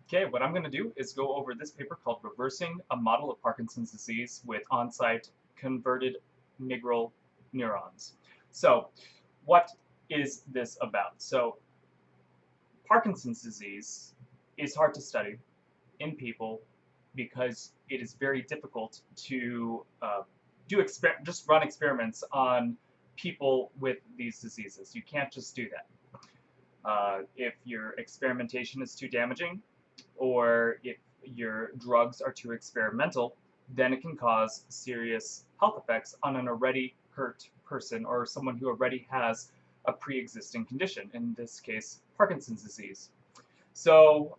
Okay, what I'm going to do is go over this paper called Reversing a Model of Parkinson's Disease with On-Site Converted Negral Neurons. So, what is this about? So, Parkinson's disease is hard to study in people because it is very difficult to just run experiments on people with these diseases. You can't just do that. If your experimentation is too damaging, or if your drugs are too experimental, then it can cause serious health effects on an already hurt person or someone who already has a pre-existing condition, in this case, Parkinson's disease. So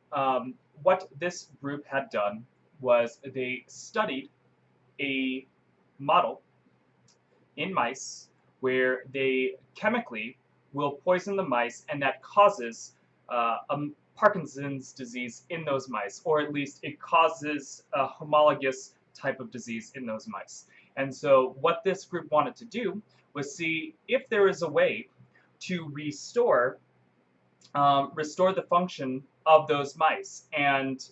what this group had done was they studied a model in mice where they chemically will poison the mice, and that causes Parkinson's disease in those mice, or at least it causes a homologous type of disease in those mice. And so what this group wanted to do was see if there is a way to restore the function of those mice. And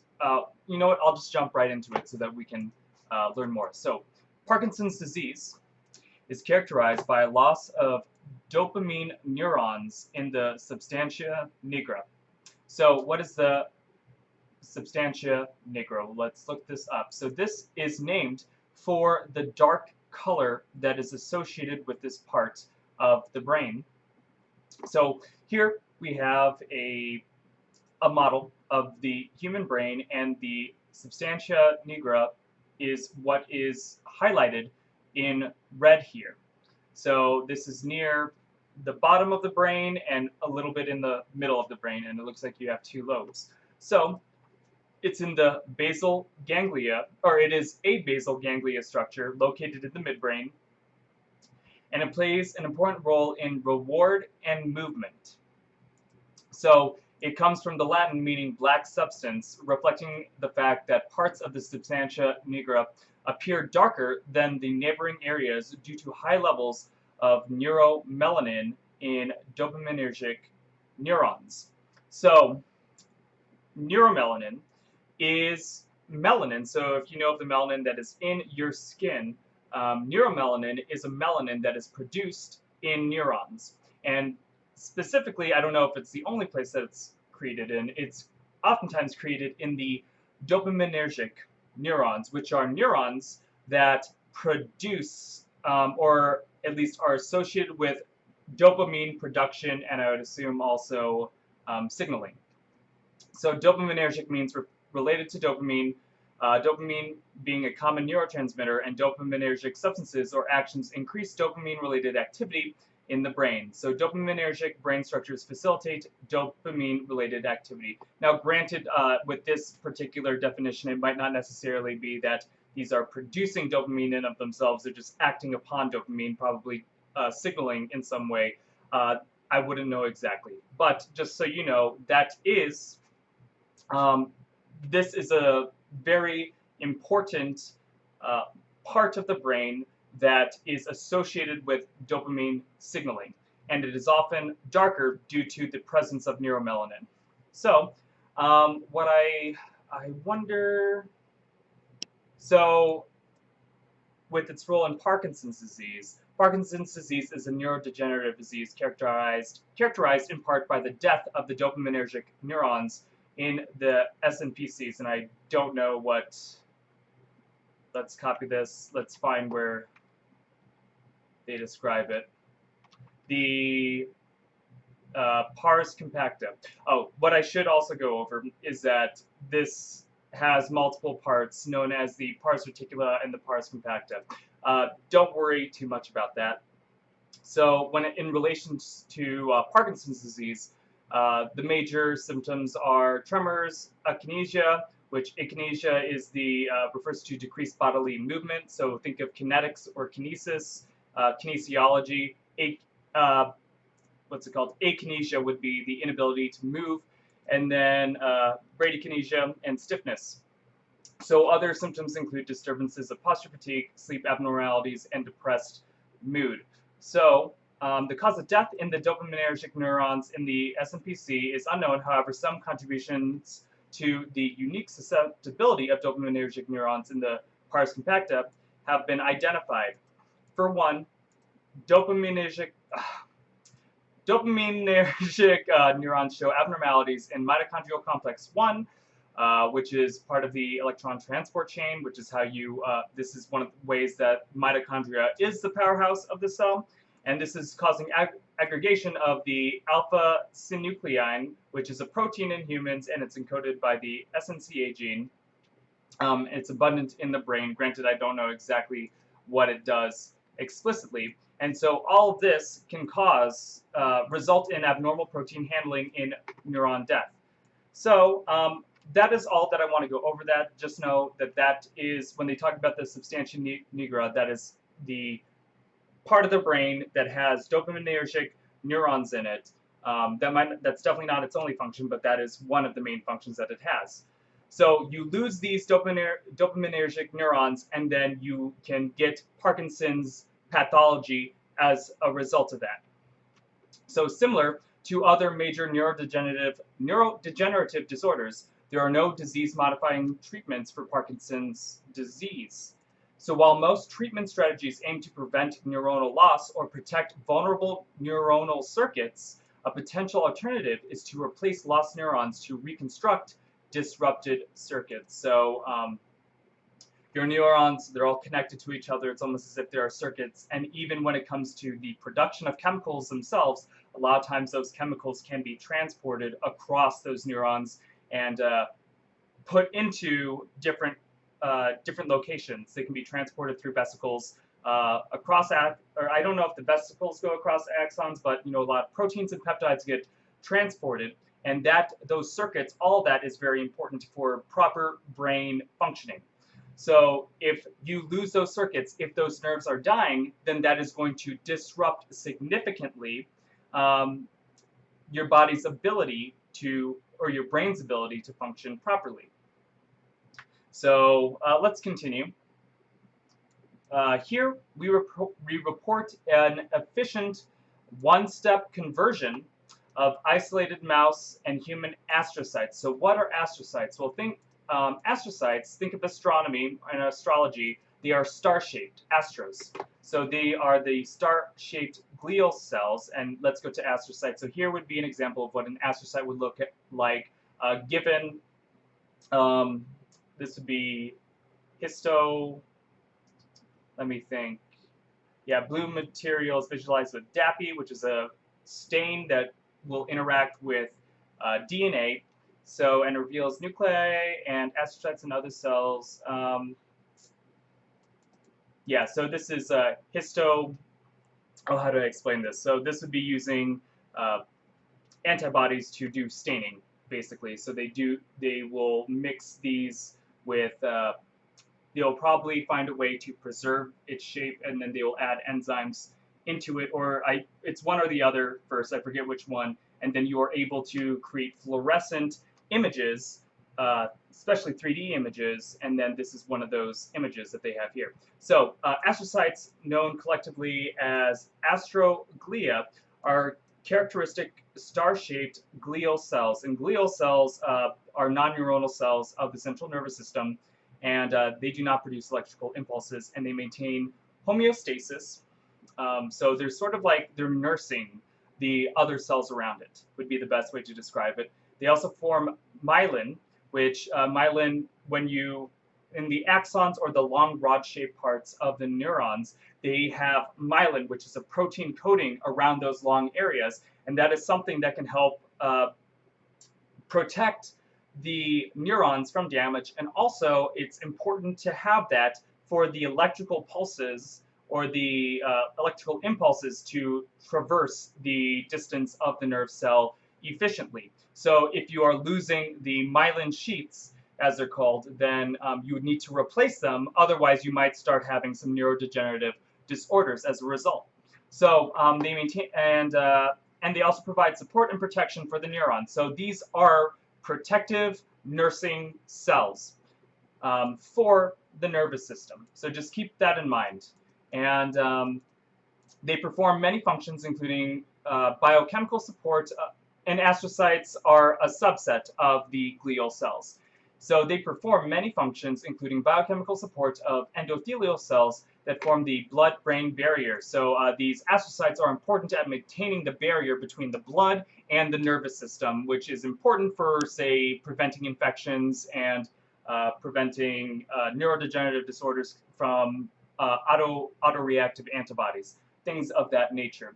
you know what? I'll just jump right into it so that we can learn more. So Parkinson's disease is characterized by a loss of dopamine neurons in the substantia nigra. So what is the substantia nigra? Let's look this up. So this is named for the dark color that is associated with this part of the brain. So here we have a model of the human brain, and the substantia nigra is what is highlighted in red here. So this is near the bottom of the brain and a little bit in the middle of the brain, and it looks like you have two lobes. So it's in the basal ganglia, or it is a basal ganglia structure located in the midbrain, and it plays an important role in reward and movement. So it comes from the Latin meaning black substance, reflecting the fact that parts of the substantia nigra appear darker than the neighboring areas due to high levels of neuromelanin in dopaminergic neurons. So neuromelanin is melanin. So if you know of the melanin that is in your skin, neuromelanin is a melanin that is produced in neurons. And specifically, I don't know if it's the only place that it's created in, it's oftentimes created in the dopaminergic neurons, which are neurons that produce, or at least are associated with dopamine production, and I would assume also signaling. So dopaminergic means related to dopamine, dopamine being a common neurotransmitter, and dopaminergic substances or actions increase dopamine-related activity in the brain. So dopaminergic brain structures facilitate dopamine-related activity. Now, granted, with this particular definition, it might not necessarily be that these are producing dopamine in of themselves. They're just acting upon dopamine, probably signaling in some way. I wouldn't know exactly. But just so you know, this is a very important part of the brain that is associated with dopamine signaling, and it is often darker due to the presence of neuromelanin. So, what I wonder, so with its role in Parkinson's disease is a neurodegenerative disease characterized in part by the death of the dopaminergic neurons in the SNPCs, and I don't know what. Let's copy this. Let's find where they describe it. The pars compacta. Oh, what I should also go over is that this has multiple parts known as the pars reticula and the pars compacta. Don't worry too much about that. So in relation to Parkinson's disease, the major symptoms are tremors, akinesia, which akinesia is refers to decreased bodily movement. So think of kinetics or kinesis, kinesiology. What's it called? Akinesia would be the inability to move, and then bradykinesia and stiffness. So other symptoms include disturbances of posture fatigue, sleep abnormalities, and depressed mood. So the cause of death in the dopaminergic neurons in the SNPC is unknown. However, some contributions to the unique susceptibility of dopaminergic neurons in the pars compacta have been identified. For one, dopaminergic neurons show abnormalities in mitochondrial complex 1, which is part of the electron transport chain, which is how this is one of the ways that mitochondria is the powerhouse of the cell. And this is causing aggregation of the alpha-synuclein, which is a protein in humans, and it's encoded by the SNCA gene. It's abundant in the brain. Granted, I don't know exactly what it does explicitly. And so all of this can result in abnormal protein handling in neuron death. So that is all that I want to go over that. Just know that that is, when they talk about the substantia nigra, that is the part of the brain that has dopaminergic neurons in it. That's definitely not its only function, but that is one of the main functions that it has. So you lose these dopaminergic neurons, and then you can get Parkinson's pathology as a result of that. So similar to other major neurodegenerative disorders, there are no disease-modifying treatments for Parkinson's disease. So while most treatment strategies aim to prevent neuronal loss or protect vulnerable neuronal circuits, a potential alternative is to replace lost neurons to reconstruct disrupted circuits. So your neurons, they're all connected to each other. It's almost as if there are circuits. And even when it comes to the production of chemicals themselves, a lot of times those chemicals can be transported across those neurons and put into different locations. They can be transported through vesicles across, or I don't know if the vesicles go across axons, but a lot of proteins and peptides get transported, and those circuits, all of that is very important for proper brain functioning. So if you lose those circuits, if those nerves are dying, then that is going to disrupt significantly your body's ability to, or your brain's ability to function properly. So let's continue. Here we report an efficient one-step conversion of isolated mouse and human astrocytes. So what are astrocytes? Well, astrocytes, think of astronomy and astrology, they are star-shaped, astros. So they are the star-shaped glial cells, and let's go to astrocytes. So here would be an example of what an astrocyte would look like given, this would be let me think. Yeah, blue material is visualized with DAPI, which is a stain that will interact with DNA, and reveals nuclei and astrocytes and other cells. Yeah, so this is how do I explain this? So this would be using antibodies to do staining, basically. So they will mix these with, they'll probably find a way to preserve its shape, and then they will add enzymes into it, or it's one or the other first, I forget which one, and then you are able to create fluorescent images, especially 3D images, and then this is one of those images that they have here. So astrocytes, known collectively as astroglia, are characteristic star-shaped glial cells, and glial cells are non-neuronal cells of the central nervous system, and they do not produce electrical impulses, and they maintain homeostasis. So they're sort of like they're nursing the other cells around it, would be the best way to describe it. They also form myelin, which in the axons or the long rod-shaped parts of the neurons, they have myelin, which is a protein coating around those long areas, and that is something that can help protect the neurons from damage, and also it's important to have that for the electrical pulses or the electrical impulses to traverse the distance of the nerve cell efficiently. So if you are losing the myelin sheaths, as they're called, then you would need to replace them. Otherwise, you might start having some neurodegenerative disorders as a result. So they maintain, and they also provide support and protection for the neurons. So these are protective nursing cells for the nervous system. So just keep that in mind. And they perform many functions, including biochemical support and astrocytes are a subset of the glial cells. So they perform many functions, including biochemical support of endothelial cells that form the blood-brain barrier. So these astrocytes are important at maintaining the barrier between the blood and the nervous system, which is important for, say, preventing infections and preventing neurodegenerative disorders from autoreactive antibodies, things of that nature.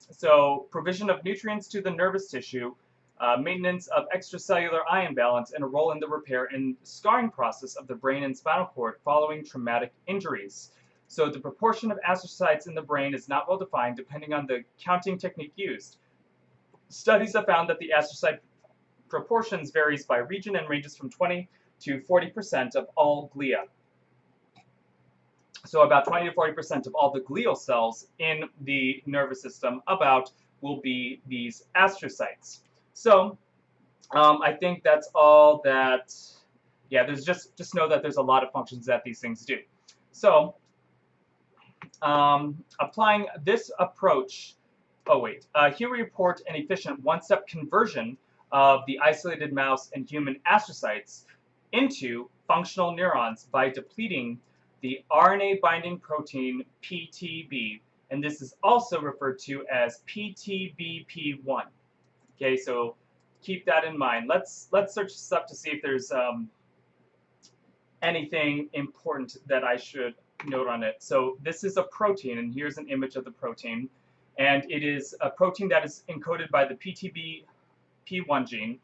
So provision of nutrients to the nervous tissue, maintenance of extracellular ion balance, and a role in the repair and scarring process of the brain and spinal cord following traumatic injuries. So the proportion of astrocytes in the brain is not well defined depending on the counting technique used. Studies have found that the astrocyte proportions varies by region and ranges from 20 to 40% of all glia. So about 20 to 40% of all the glial cells in the nervous system will be these astrocytes. So I think that's all that, yeah, there's just know that there's a lot of functions that these things do. So applying this approach, here we report an efficient one-step conversion of the isolated mouse and human astrocytes into functional neurons by depleting the RNA binding protein PTB, and this is also referred to as PTBP1. Okay, so keep that in mind. Let's search this up to see if there's anything important that I should note on it. So this is a protein, and here's an image of the protein, and it is a protein that is encoded by the PTBP1 gene,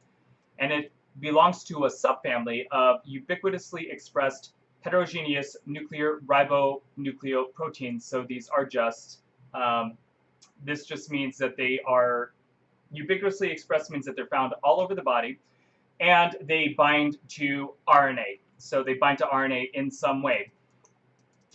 and it belongs to a subfamily of ubiquitously expressed heterogeneous nuclear ribonucleoproteins. So these are just, this just means that they are ubiquitously expressed, means that they're found all over the body, and they bind to RNA. So they bind to RNA in some way.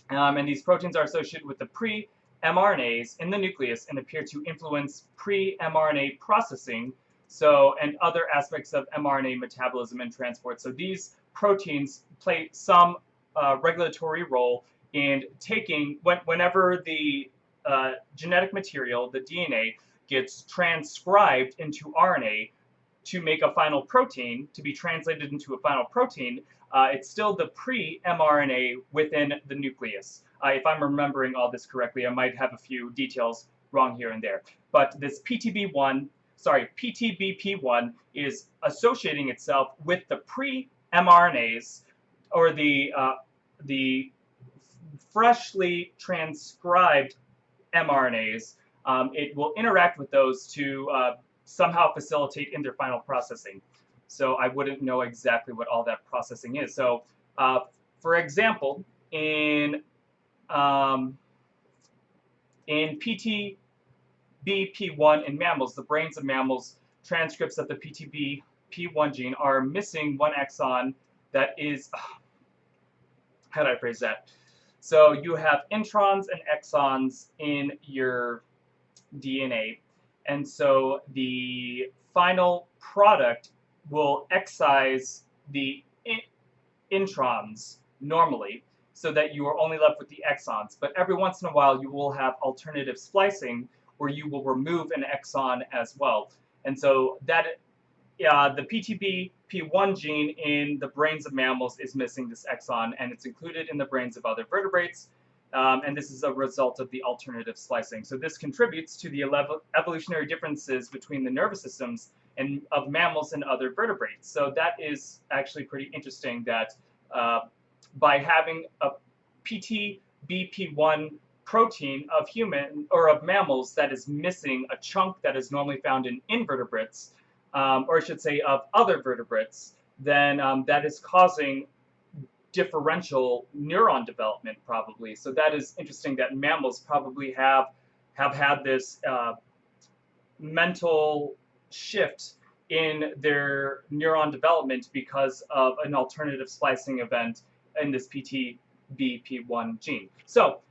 And these proteins are associated with the pre-mRNAs in the nucleus and appear to influence pre-mRNA processing, and other aspects of mRNA metabolism and transport. So these proteins play some regulatory role in taking, whenever the genetic material, the DNA, gets transcribed into RNA to make a final protein, to be translated into a final protein, it's still the pre-mRNA within the nucleus. If I'm remembering all this correctly, I might have a few details wrong here and there. But this PTBP1 is associating itself with the pre-mRNAs, or the freshly transcribed mRNAs. It will interact with those to somehow facilitate in their final processing. So I wouldn't know exactly what all that processing is. So, for example, in PTBP1 in mammals, the brains of mammals, transcripts of the PTBP1 gene are missing one exon that is, how do I phrase that? So you have introns and exons in your DNA, and so the final product will excise the introns normally, so that you are only left with the exons. But every once in a while, you will have alternative splicing where you will remove an exon as well. And so that the PTBP1 gene in the brains of mammals is missing this exon, and it's included in the brains of other vertebrates. And this is a result of the alternative splicing. So this contributes to the evolutionary differences between the nervous systems of mammals and other vertebrates. So that is actually pretty interesting, that by having a PTBP1 protein of mammals that is missing a chunk that is normally found in invertebrates, or I should say of other vertebrates, then that is causing differential neuron development probably. So that is interesting that mammals probably have had this mental shift in their neuron development because of an alternative splicing event in this PTBP1 gene. So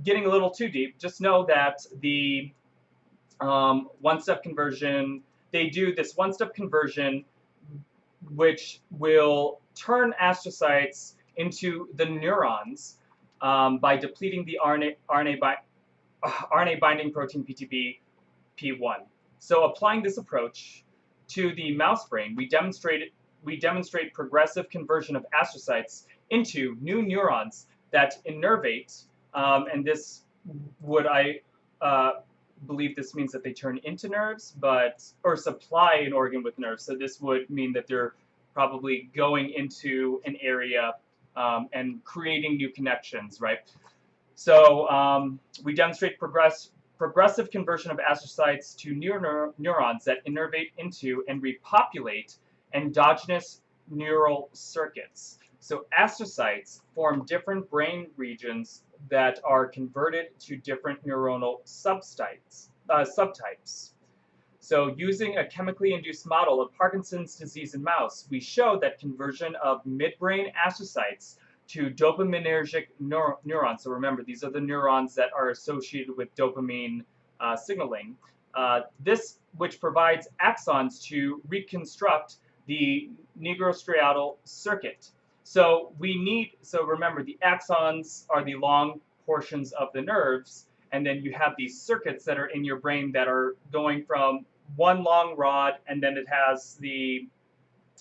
getting a little too deep, just know that the one-step conversion, they do this one-step conversion which will turn astrocytes into the neurons by depleting the RNA binding protein PTB P1. So applying this approach to the mouse brain, we demonstrate progressive conversion of astrocytes into new neurons that innervate, and this would I believe this means that they turn into nerves, or supply an organ with nerves. So this would mean that they're probably going into an area and creating new connections, right? So we demonstrate progressive conversion of astrocytes to neurons that innervate into and repopulate endogenous neural circuits. So astrocytes form different brain regions that are converted to different neuronal subtypes. So using a chemically induced model of Parkinson's disease in mouse, we showed that conversion of midbrain astrocytes to dopaminergic neurons. So remember, these are the neurons that are associated with dopamine signaling. This, which provides axons to reconstruct the nigrostriatal circuit. So remember, the axons are the long portions of the nerves, and then you have these circuits that are in your brain that are going from one long rod, and then it has the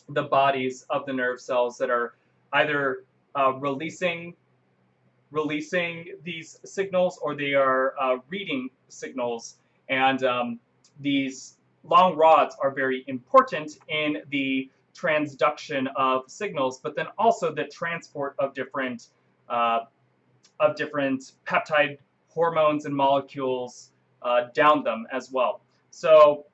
bodies of the nerve cells that are either releasing these signals, or they are reading signals. And these long rods are very important in the transduction of signals, but then also the transport of different peptide hormones and molecules down them as well. So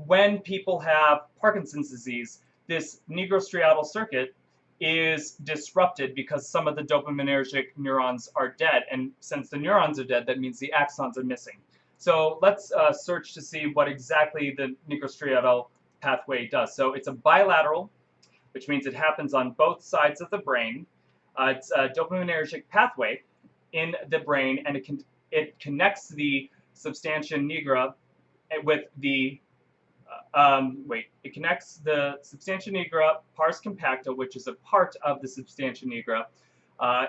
when people have Parkinson's disease, this nigrostriatal circuit is disrupted because some of the dopaminergic neurons are dead. And since the neurons are dead, that means the axons are missing. So let's search to see what exactly the nigrostriatal pathway does. So it's a bilateral, which means it happens on both sides of the brain. It's a dopaminergic pathway in the brain, and it connects the substantia nigra with the it connects the substantia nigra pars compacta, which is a part of the substantia nigra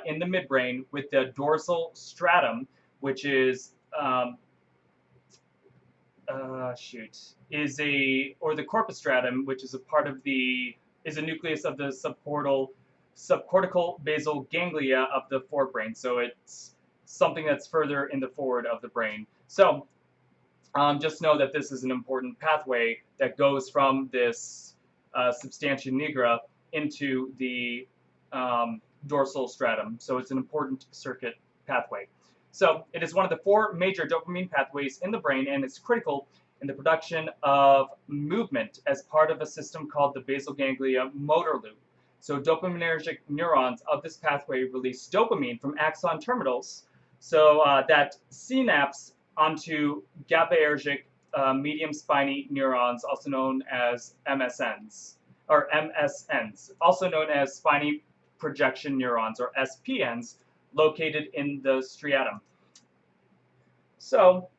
in the midbrain, with the dorsal stratum, which is the corpus stratum, which is a part of is a nucleus of the subcortical basal ganglia of the forebrain. So it's something that's further in the forward of the brain. So just know that this is an important pathway that goes from this substantia nigra into the dorsal stratum. So it's an important circuit pathway. So it is one of the 4 major dopamine pathways in the brain, and it's critical in the production of movement as part of a system called the basal ganglia motor loop. So dopaminergic neurons of this pathway release dopamine from axon terminals, so that synapse onto GABAergic medium spiny neurons, also known as MSNs, also known as spiny projection neurons, or SPNs, located in the striatum. So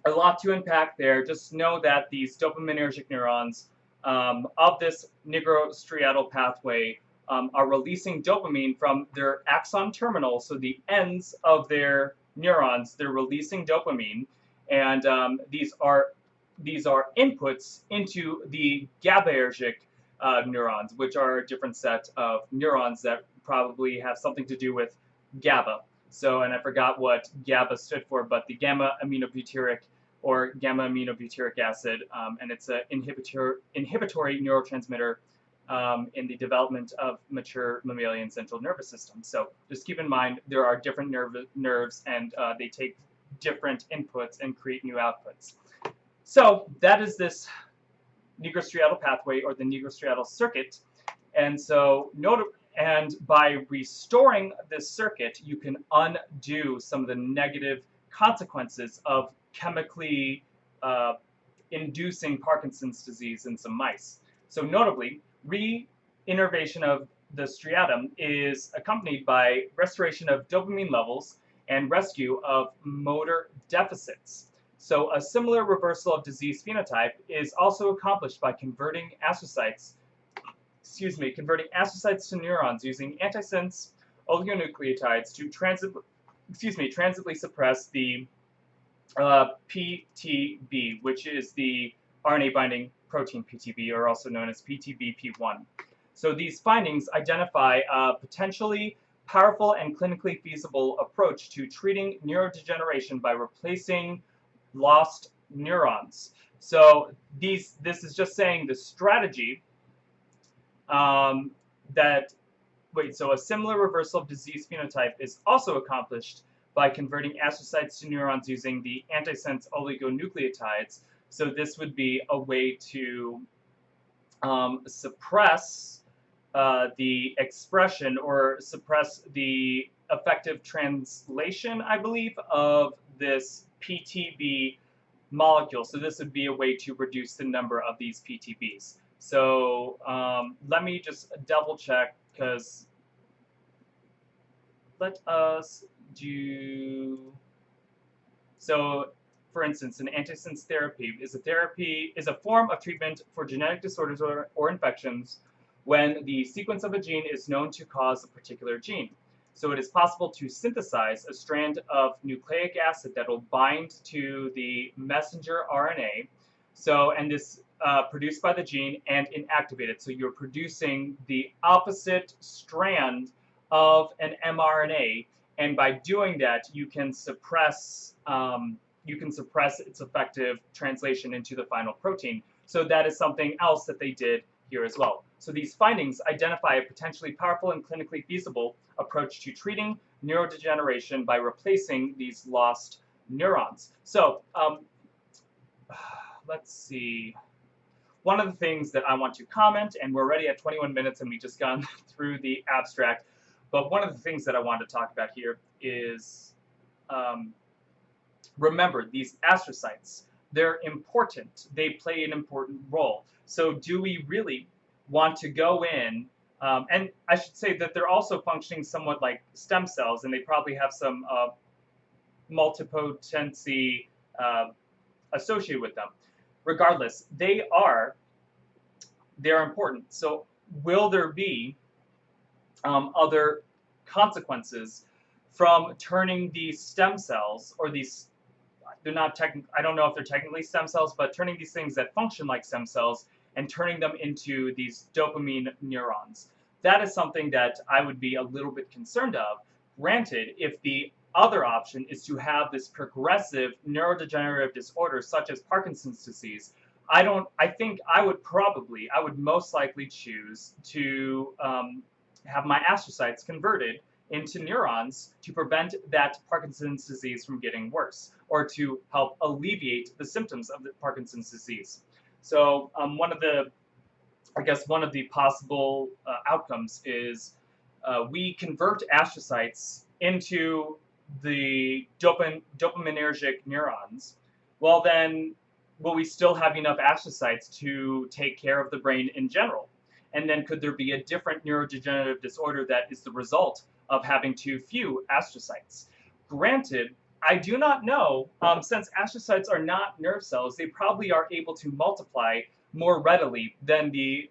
a lot to unpack there. Just know that these dopaminergic neurons of this nigrostriatal pathway are releasing dopamine from their axon terminal, so the ends of their neurons. They're releasing dopamine, and these are inputs into the GABAergic neurons, which are a different set of neurons that probably have something to do with GABA. So, and I forgot what GABA stood for, but the gamma aminobutyric or gamma aminobutyric acid, and it's an inhibitory neurotransmitter in the development of mature mammalian central nervous system. So just keep in mind there are different nerves, and they take different inputs and create new outputs. So that is this nigrostriatal pathway, or the nigrostriatal circuit. And so and by restoring this circuit, you can undo some of the negative consequences of chemically inducing Parkinson's disease in some mice. So notably, reinnervation of the striatum is accompanied by restoration of dopamine levels and rescue of motor deficits. So a similar reversal of disease phenotype is also accomplished by converting astrocytes to neurons using antisense oligonucleotides to transiently suppress the PTB, which is the RNA binding protein PTB, or also known as PTBP1. So these findings identify a potentially powerful and clinically feasible approach to treating neurodegeneration by replacing lost neurons. So this is just saying the strategy um, that so a similar reversal of disease phenotype is also accomplished by converting astrocytes to neurons using the antisense oligonucleotides. So this would be a way to suppress the expression or suppress the effective translation, I believe, of this PTB molecule. So this would be a way to reduce the number of these PTBs. So let me just double check, because let us do, so for instance, an antisense therapy is a form of treatment for genetic disorders or infections when the sequence of a gene is known to cause a particular gene. So it is possible to synthesize a strand of nucleic acid that will bind to the messenger RNA. So, and this produced by the gene and inactivate it. So you're producing the opposite strand of an mRNA, and by doing that, you can suppress its effective translation into the final protein. So that is something else that they did here as well. So these findings identify a potentially powerful and clinically feasible approach to treating neurodegeneration by replacing these lost neurons. So let's see. One of the things that I want to comment, and we're already at 21 minutes and we've just gone through the abstract, but one of the things that I want to talk about here is remember, these astrocytes, they're important. They play an important role. So do we really want to go in, and I should say that they're also functioning somewhat like stem cells, and they probably have some multipotency associated with them. Regardless, they're important. So will there be other consequences from turning these stem cells, or these, they're not I don't know if they're technically stem cells, but turning these things that function like stem cells and turning them into these dopamine neurons? That is something that I would be a little bit concerned of. Granted, if the other option is to have this progressive neurodegenerative disorder such as Parkinson's disease, I think I would most likely choose to have my astrocytes converted into neurons to prevent that Parkinson's disease from getting worse, or to help alleviate the symptoms of the Parkinson's disease. So one of the possible outcomes is we convert astrocytes into the dopaminergic neurons. Well, then, will we still have enough astrocytes to take care of the brain in general? And then could there be a different neurodegenerative disorder that is the result of having too few astrocytes? Granted, I do not know, since astrocytes are not nerve cells, they probably are able to multiply more readily than a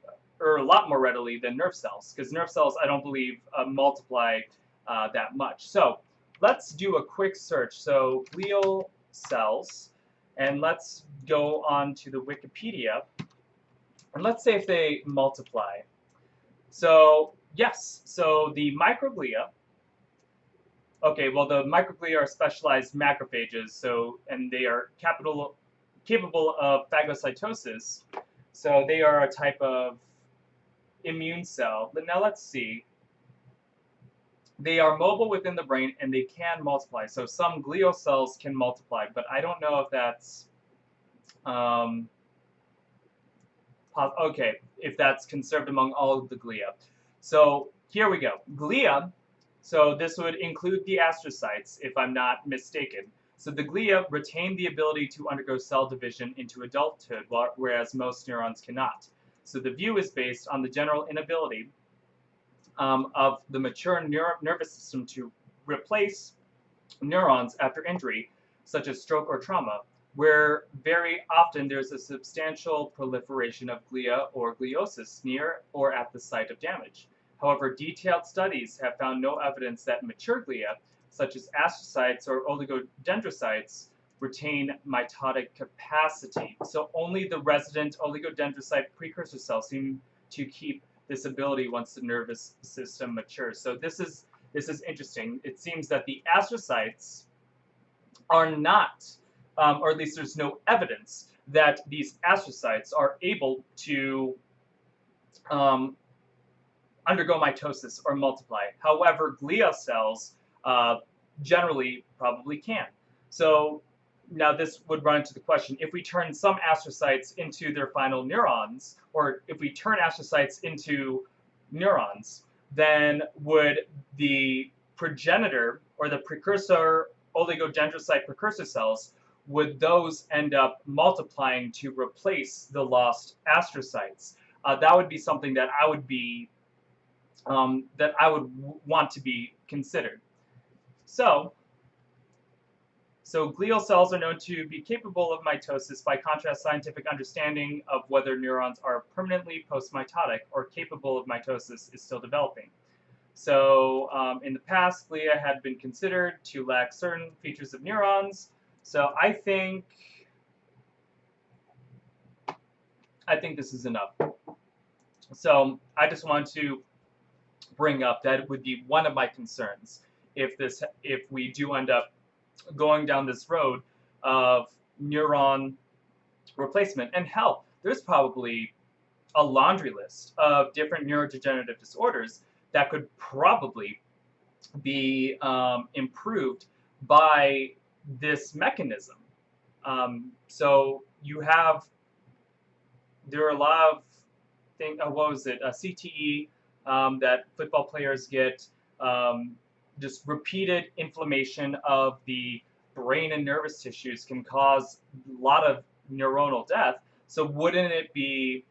lot more readily than nerve cells, because nerve cells, I don't believe, multiply that much. So let's do a quick search. So glial cells, and let's go on to the Wikipedia, and let's say if they multiply. So yes, so the microglia, okay, well, the microglia are specialized macrophages, so, and they are capable of phagocytosis, so they are a type of immune cell. But now let's see. They are mobile within the brain and they can multiply. So some glial cells can multiply, but I don't know if that's okay, if that's conserved among all of the glia. So here we go. Glia, so this would include the astrocytes, if I'm not mistaken. So the glia retain the ability to undergo cell division into adulthood, whereas most neurons cannot. So the view is based on the general inability of the mature nervous system to replace neurons after injury, such as stroke or trauma, where very often there's a substantial proliferation of glia or gliosis near or at the site of damage. However, detailed studies have found no evidence that mature glia, such as astrocytes or oligodendrocytes, retain mitotic capacity. So only the resident oligodendrocyte precursor cells seem to keep this ability once the nervous system matures. So this is interesting. It seems that the astrocytes are not, or at least there's no evidence that these astrocytes are able to um, undergo mitosis or multiply. However, glial cells generally probably can. So now this would run into the question, if we turn some astrocytes into their final neurons, or if we turn astrocytes into neurons, then would the progenitor or the precursor oligodendrocyte precursor cells, would those end up multiplying to replace the lost astrocytes? That would be something that I would be want to be considered. So glial cells are known to be capable of mitosis. By contrast, scientific understanding of whether neurons are permanently postmitotic or capable of mitosis is still developing. So in the past, glia had been considered to lack certain features of neurons. So I think this is enough. So I just want to bring up that it would be one of my concerns if we do end up going down this road of neuron replacement. And hell, there's probably a laundry list of different neurodegenerative disorders that could probably be improved by this mechanism. So there are a lot of things, what was it, CTE, that football players get, just repeated inflammation of the brain and nervous tissues can cause a lot of neuronal death. So wouldn't it be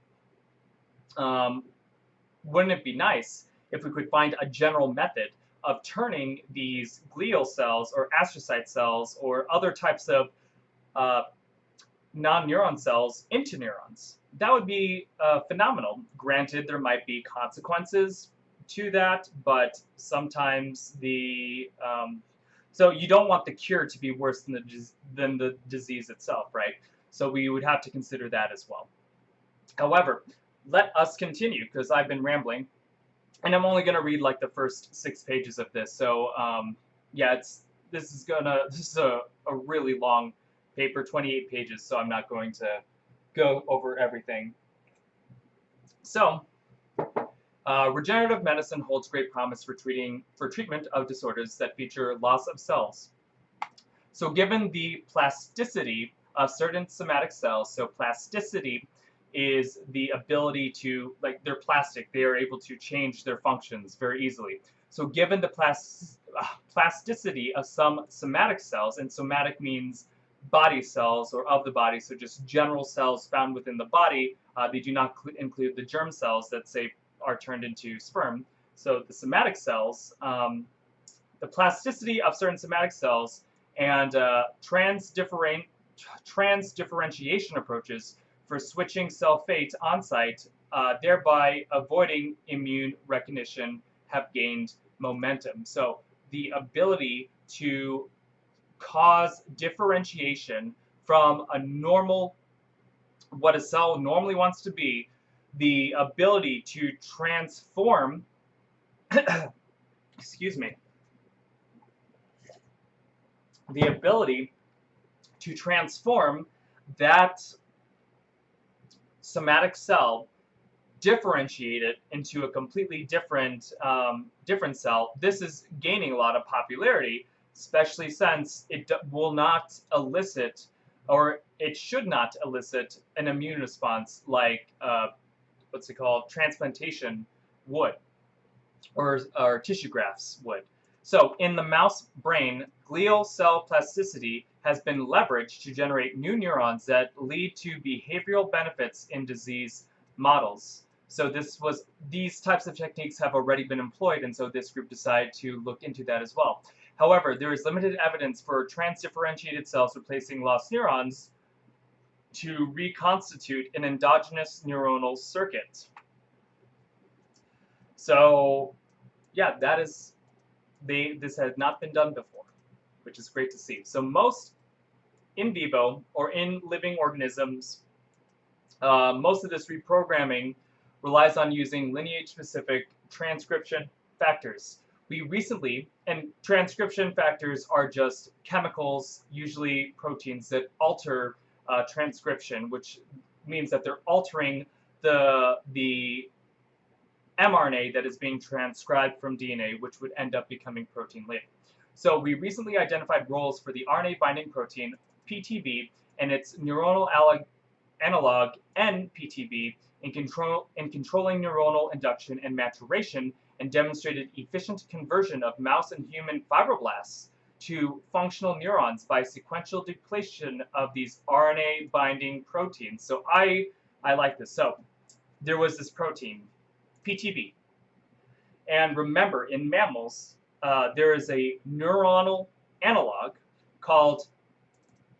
nice if we could find a general method of turning these glial cells or astrocyte cells or other types of non-neuron cells into neurons? That would be phenomenal. Granted, there might be consequences to that, but sometimes so you don't want the cure to be worse than the disease itself, right? So we would have to consider that as well. However, let us continue, because I've been rambling, and I'm only going to read like the first 6 pages of this. So yeah, this is a really long paper, 28 pages, so I'm not going to go over everything. So regenerative medicine holds great promise for treatment of disorders that feature loss of cells. So given the plasticity of certain somatic cells, so plasticity is the ability to, like, they're plastic, they are able to change their functions very easily. So given the plasticity of some somatic cells, and somatic means body cells or of the body, so just general cells found within the body, they do not include the germ cells that, say, are turned into sperm. So the somatic cells, the plasticity of certain somatic cells and transdifferentiation approaches for switching cell fate on site, thereby avoiding immune recognition, have gained momentum. So the ability to cause differentiation from what a cell normally wants to be, the ability to transform, excuse me, the ability to transform that somatic cell, differentiate it into a completely different cell. This is gaining a lot of popularity, especially since it will not elicit, or it should not elicit, an immune response like what's it called, transplantation would, or tissue grafts would. So in the mouse brain, glial cell plasticity has been leveraged to generate new neurons that lead to behavioral benefits in disease models. So these types of techniques have already been employed, and so this group decided to look into that as well. However, there is limited evidence for transdifferentiated cells replacing lost neurons to reconstitute an endogenous neuronal circuit. So yeah, this has not been done before, which is great to see. So most in vivo or in living organisms, most of this reprogramming relies on using lineage-specific transcription factors. We recently, and transcription factors are just chemicals, usually proteins, that alter transcription, which means that they're altering the mRNA that is being transcribed from DNA, which would end up becoming protein later. So we recently identified roles for the RNA binding protein PTB and its neuronal analog NPTB in controlling neuronal induction and maturation, and demonstrated efficient conversion of mouse and human fibroblasts to functional neurons by sequential depletion of these RNA binding proteins. So I like this. So there was this protein, PTB. And remember, in mammals, there is a neuronal analog called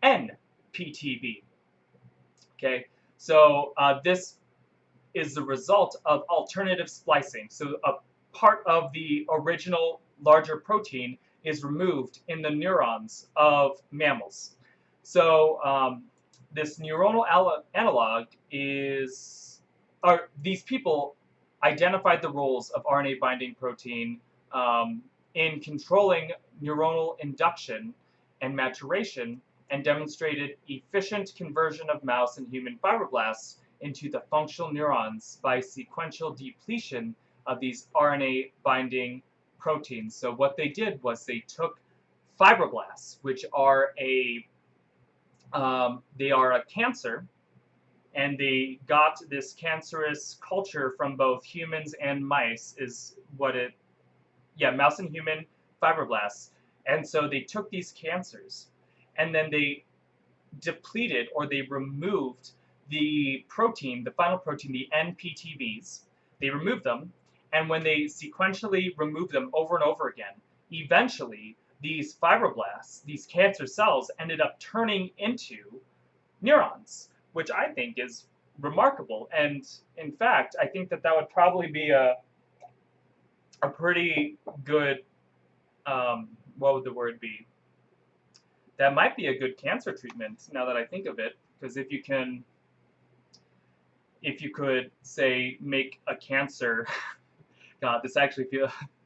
NPTB. Okay, so this is the result of alternative splicing. So a part of the original larger protein is removed in the neurons of mammals. So this neuronal analog these people identified the roles of RNA binding protein in controlling neuronal induction and maturation, and demonstrated efficient conversion of mouse and human fibroblasts into the functional neurons by sequential depletion of these RNA binding proteins. So what they did was they took fibroblasts, which are a cancer, and they got this cancerous culture from both humans and mice, mouse and human fibroblasts. And so they took these cancers, and then they depleted, or they removed the protein, the final protein, the NPTBs. They removed them, and when they sequentially removed them over and over again, eventually these fibroblasts, these cancer cells, ended up turning into neurons, which I think is remarkable. And in fact, I think that would probably be a pretty good, what would the word be? That might be a good cancer treatment, now that I think of it, because if you could, say, make a cancer, God, this actually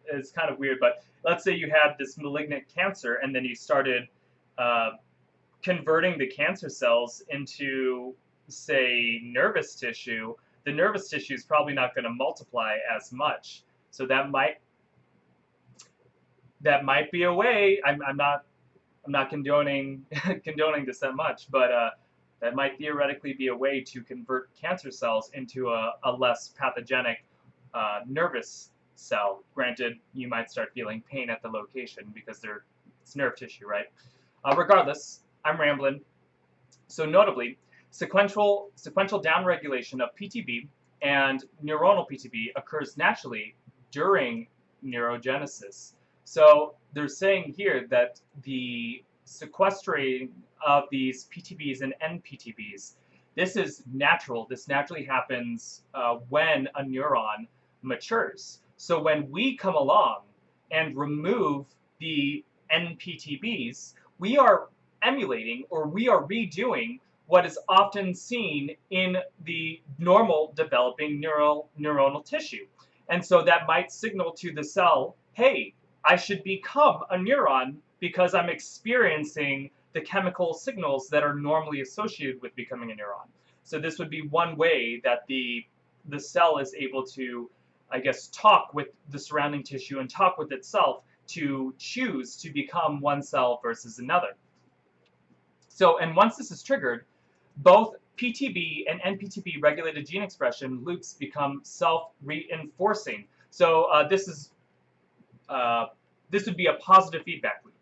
it's kind of weird, but let's say you had this malignant cancer, and then you started converting the cancer cells into, say, nervous tissue. The nervous tissue is probably not going to multiply as much, so that might be a way. I'm not condoning this that much, but that might theoretically be a way to convert cancer cells into a less pathogenic nervous cell. Granted, you might start feeling pain at the location because it's nerve tissue, right? Regardless, I'm rambling. So notably, sequential downregulation of PTB and neuronal PTB occurs naturally during neurogenesis. So they're saying here that the sequestrating of these PTBs and NPTBs, this is natural. This naturally happens when a neuron matures. So when we come along and remove the NPTBs, we are emulating, or we are redoing, what is often seen in the normal developing neuronal tissue. And so that might signal to the cell, hey, I should become a neuron because I'm experiencing the chemical signals that are normally associated with becoming a neuron. So this would be one way that the cell is able to, I guess, talk with the surrounding tissue and talk with itself to choose to become one cell versus another. So, and once this is triggered, both PTB and NPTB regulated gene expression loops become self-reinforcing. So this would be a positive feedback loop.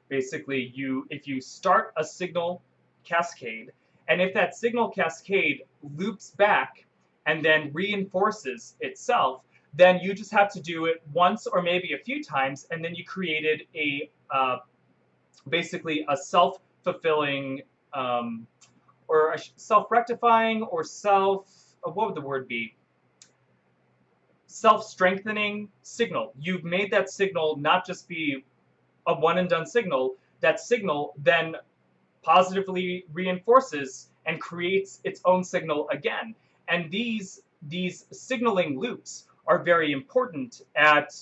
Basically, if you start a signal cascade, and if that signal cascade loops back and then reinforces itself, then you just have to do it once or maybe a few times, and then you created basically a self-fulfilling or a self-rectifying, or what would the word be? Self-strengthening signal. You've made that signal not just be a one-and-done signal. That signal then positively reinforces and creates its own signal again. And these signaling loops are very important at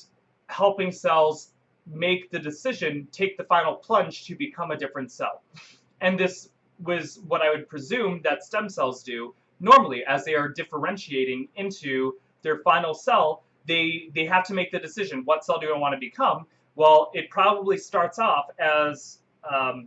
helping cells make the decision, take the final plunge to become a different cell. And this was what I would presume that stem cells do normally as they are differentiating into their final cell. They have to make the decision, what cell do I want to become? Well, it probably starts off as a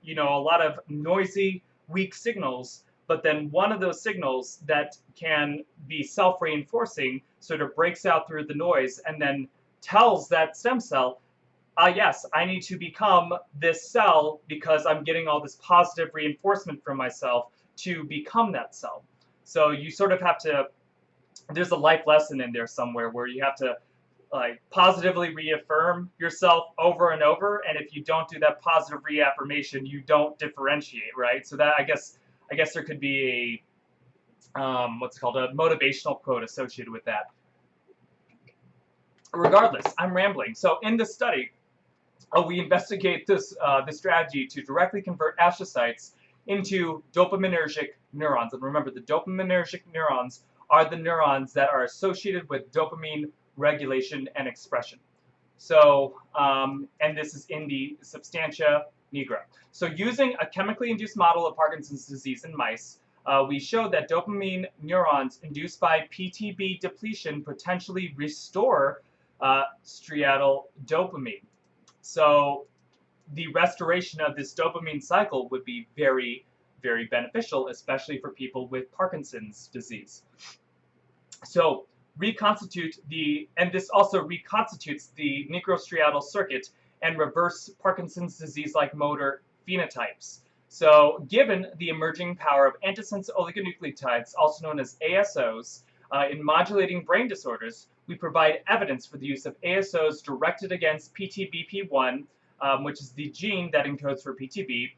lot of noisy, weak signals, but then one of those signals that can be self-reinforcing sort of breaks out through the noise and then tells that stem cell, yes, I need to become this cell because I'm getting all this positive reinforcement from myself to become that cell. So you sort of have to, there's a life lesson in there somewhere where you have to like positively reaffirm yourself over and over, and if you don't do that positive reaffirmation, you don't differentiate, right? So that I guess there could be a what's called a motivational quote associated with that. Regardless, I'm rambling. So in this study, we investigate this strategy to directly convert astrocytes into dopaminergic neurons. And remember, the dopaminergic neurons are the neurons that are associated with dopamine regulation and expression. So, and this is in the substantia nigra. So using a chemically induced model of Parkinson's disease in mice, we showed that dopamine neurons induced by PTB depletion potentially restore striatal dopamine. So the restoration of this dopamine cycle would be very, very beneficial, especially for people with Parkinson's disease. So this also reconstitutes the nigrostriatal circuit and reverse Parkinson's disease-like motor phenotypes. So given the emerging power of antisense oligonucleotides, also known as ASOs, in modulating brain disorders, we provide evidence for the use of ASOs directed against PTBP1, which is the gene that encodes for PTB.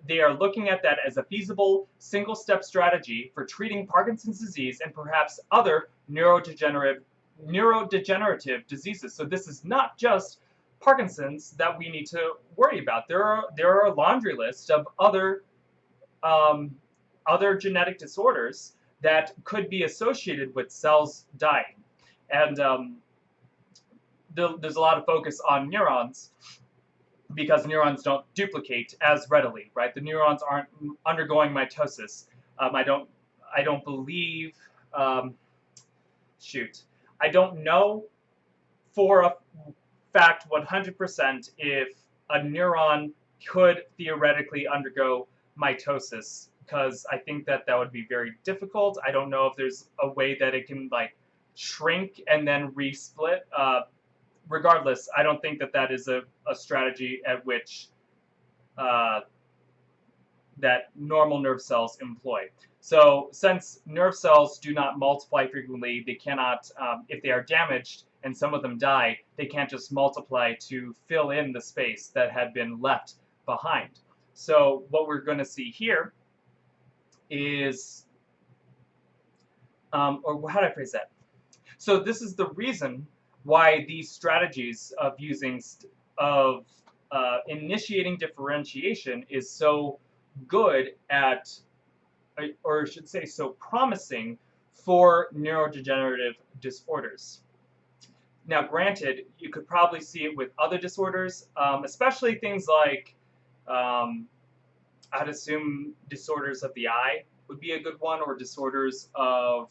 They are looking at that as a feasible single-step strategy for treating Parkinson's disease and perhaps other neurodegenerative diseases. So this is not just Parkinson's that we need to worry about. There are a laundry list of other genetic disorders that could be associated with cells dying. And there's a lot of focus on neurons because neurons don't duplicate as readily, right? The neurons aren't undergoing mitosis. I don't believe, I don't know for a fact 100% if a neuron could theoretically undergo mitosis, because I think that would be very difficult. I don't know if there's a way that it can like shrink and then resplit. Regardless, I don't think that is a strategy at which that normal nerve cells employ. So since nerve cells do not multiply frequently, they cannot, if they are damaged and some of them die, they can't just multiply to fill in the space that had been left behind. So what we're going to see here is, or how do I phrase that? So this is the reason why these strategies of initiating differentiation is so good at, or I should say so promising for neurodegenerative disorders. Now granted, you could probably see it with other disorders, especially things like, I'd assume disorders of the eye would be a good one, or disorders of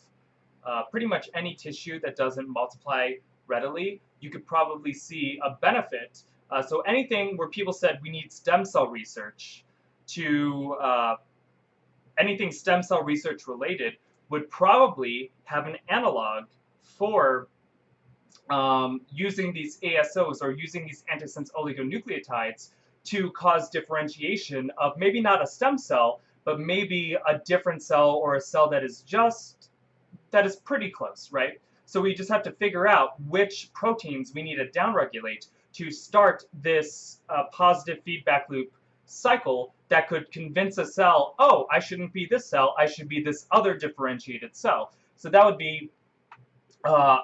pretty much any tissue that doesn't multiply readily. You could probably see a benefit. So anything where people said we need stem cell research to anything stem cell research related would probably have an analog for using these ASOs or using these antisense oligonucleotides to cause differentiation of maybe not a stem cell, but maybe a different cell or a cell that is pretty close, right? So we just have to figure out which proteins we need to downregulate to start this positive feedback loop cycle that could convince a cell, oh, I shouldn't be this cell, I should be this other differentiated cell. So that would be a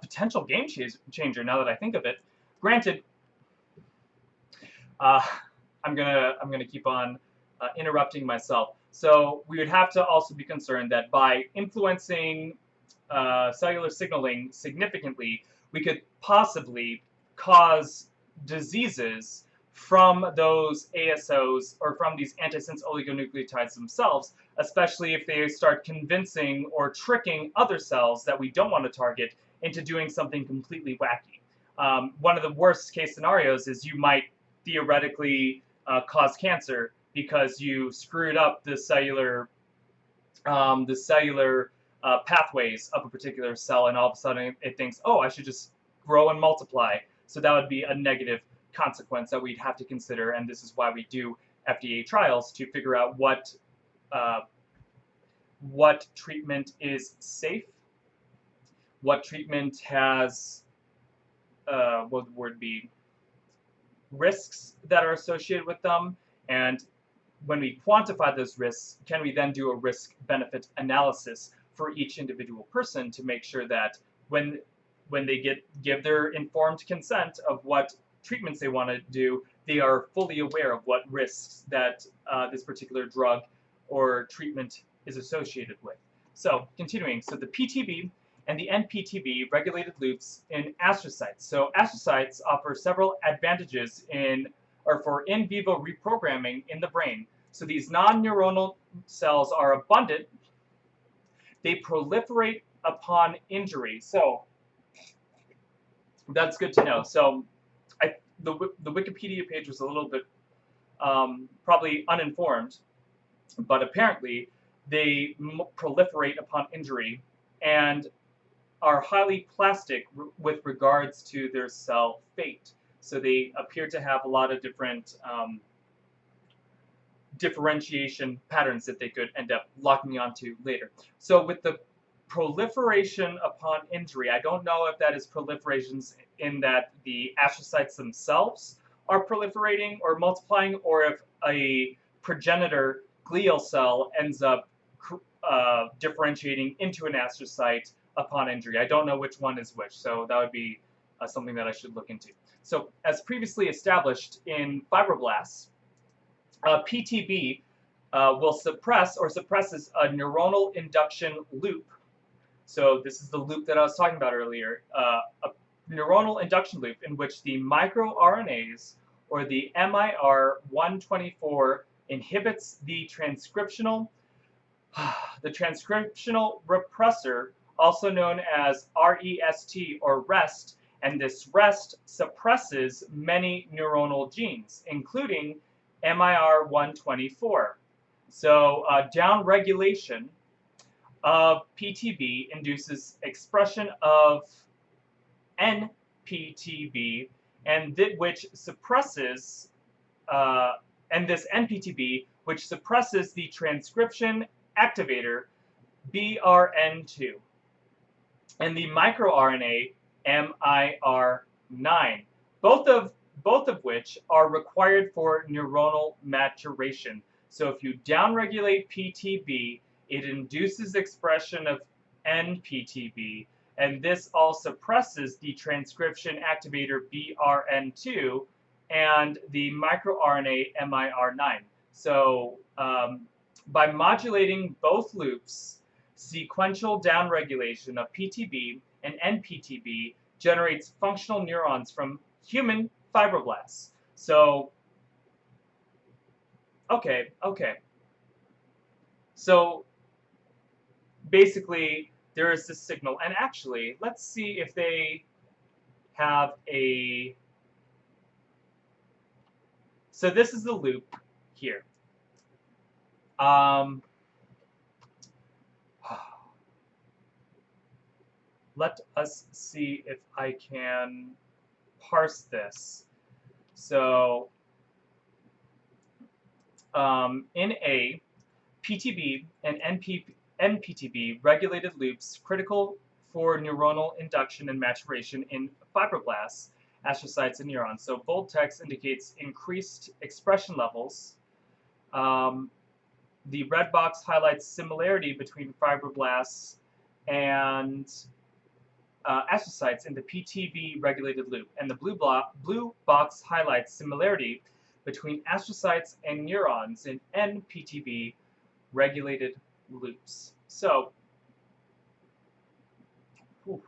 potential game changer now that I think of it. Granted, I'm I'm gonna keep on interrupting myself. So we would have to also be concerned that by influencing cellular signaling significantly, we could possibly cause diseases from those ASOs or from these antisense oligonucleotides themselves, especially if they start convincing or tricking other cells that we don't want to target into doing something completely wacky. One of the worst case scenarios is you might theoretically cause cancer because you screwed up the cellular pathways of a particular cell, and all of a sudden it thinks, oh, I should just grow and multiply. So that would be a negative consequence that we'd have to consider, and this is why we do FDA trials to figure out what treatment is safe, what treatment has what would the word be, risks that are associated with them, and when we quantify those risks, can we then do a risk-benefit analysis for each individual person to make sure that when they give their informed consent of what treatments they want to do, they are fully aware of what risks that this particular drug or treatment is associated with. So continuing, so the PTB and the NPTB regulated loops in astrocytes. So astrocytes offer several advantages for in vivo reprogramming in the brain. So these non-neuronal cells are abundant. They proliferate upon injury. So that's good to know. So the Wikipedia page was a little bit probably uninformed, but apparently they proliferate upon injury and are highly plastic with regards to their cell fate. So they appear to have a lot of different differentiation patterns that they could end up locking onto later. So with the proliferation upon injury, I don't know if that is proliferations in that the astrocytes themselves are proliferating or multiplying, or if a progenitor glial cell ends up differentiating into an astrocyte upon injury. I don't know which one is which, so that would be something that I should look into. So as previously established in fibroblasts, PTB will suppress or suppresses a neuronal induction loop. So this is the loop that I was talking about earlier, a neuronal induction loop in which the microRNAs or the MIR124 inhibits the transcriptional repressor, also known as REST or REST, and this REST suppresses many neuronal genes, including MIR124. So downregulation of PTB induces expression of NPTB, and which suppresses this NPTB, which suppresses the transcription activator BRN2 and the microRNA MIR9, both of which are required for neuronal maturation. So if you downregulate PTB, it induces expression of NPTB, and this all suppresses the transcription activator BRN2 and the microRNA MIR9. So by modulating both loops, sequential downregulation of PTB and NPTB generates functional neurons from human fibroblasts. So, okay. So, basically, there is this signal. And actually, let's see if they have a... So this is the loop here. Let us see if I can parse this. So in A, PTB and NPTB regulated loops critical for neuronal induction and maturation in fibroblasts, astrocytes, and neurons. So bold text indicates increased expression levels. The red box highlights similarity between fibroblasts and astrocytes in the PTB regulated loop, and the blue box highlights similarity between astrocytes and neurons in NPTB regulated loops. So, whew,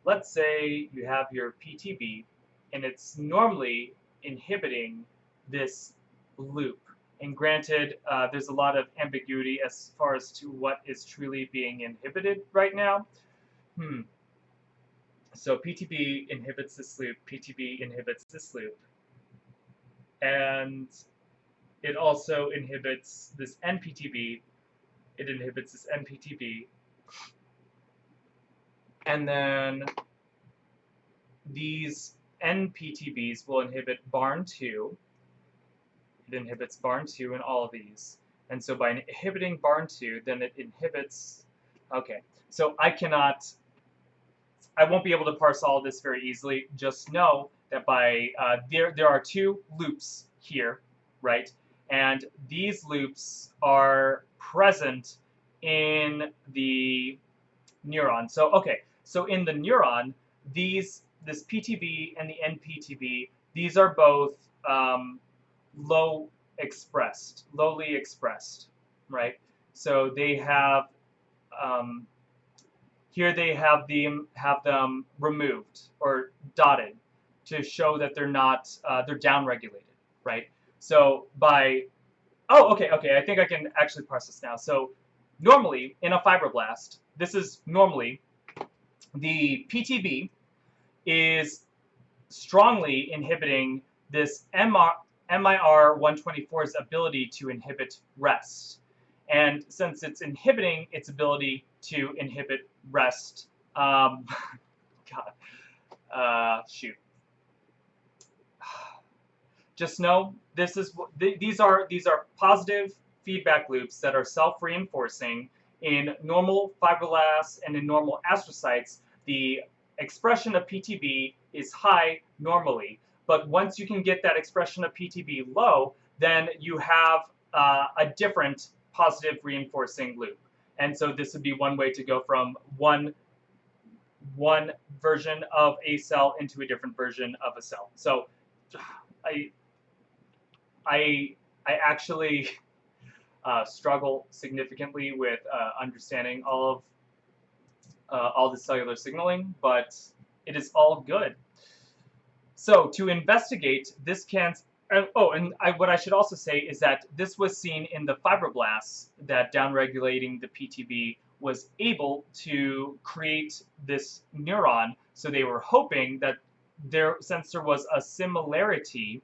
let's say you have your PTB and it's normally inhibiting this loop. And granted, there's a lot of ambiguity as far as to what is truly being inhibited right now. So PTB inhibits this loop, PTB inhibits this loop, and it also inhibits this NPTB, it inhibits this NPTB, and then these NPTBs will inhibit BARN2. It inhibits BARN2 in all of these. And so by inhibiting BARN2, then it inhibits, okay, so I won't be able to parse all of this very easily. Just know that by, there are two loops here, right? And these loops are present in the neuron. So, okay, so in the neuron, this PTB and the NPTB, these are both lowly expressed, right? So they have, here they have them removed or dotted to show that they're not, they're downregulated, right? So by, oh, okay, I think I can actually parse this now. So normally in a fibroblast, this is normally, the PTB is strongly inhibiting this MIR124's ability to inhibit rest. And since it's inhibiting its ability to inhibit rest, shoot. Just know these are positive feedback loops that are self-reinforcing. In normal fibroblasts and in normal astrocytes, the expression of PTB is high normally, but once you can get that expression of PTB low, then you have a different positive reinforcing loop. And so this would be one way to go from one version of a cell into a different version of a cell. So I actually struggle significantly with understanding all the cellular signaling, but it is all good. So to investigate this what I should also say is that this was seen in the fibroblasts, that downregulating the PTB was able to create this neuron. So they were hoping that since there was a similarity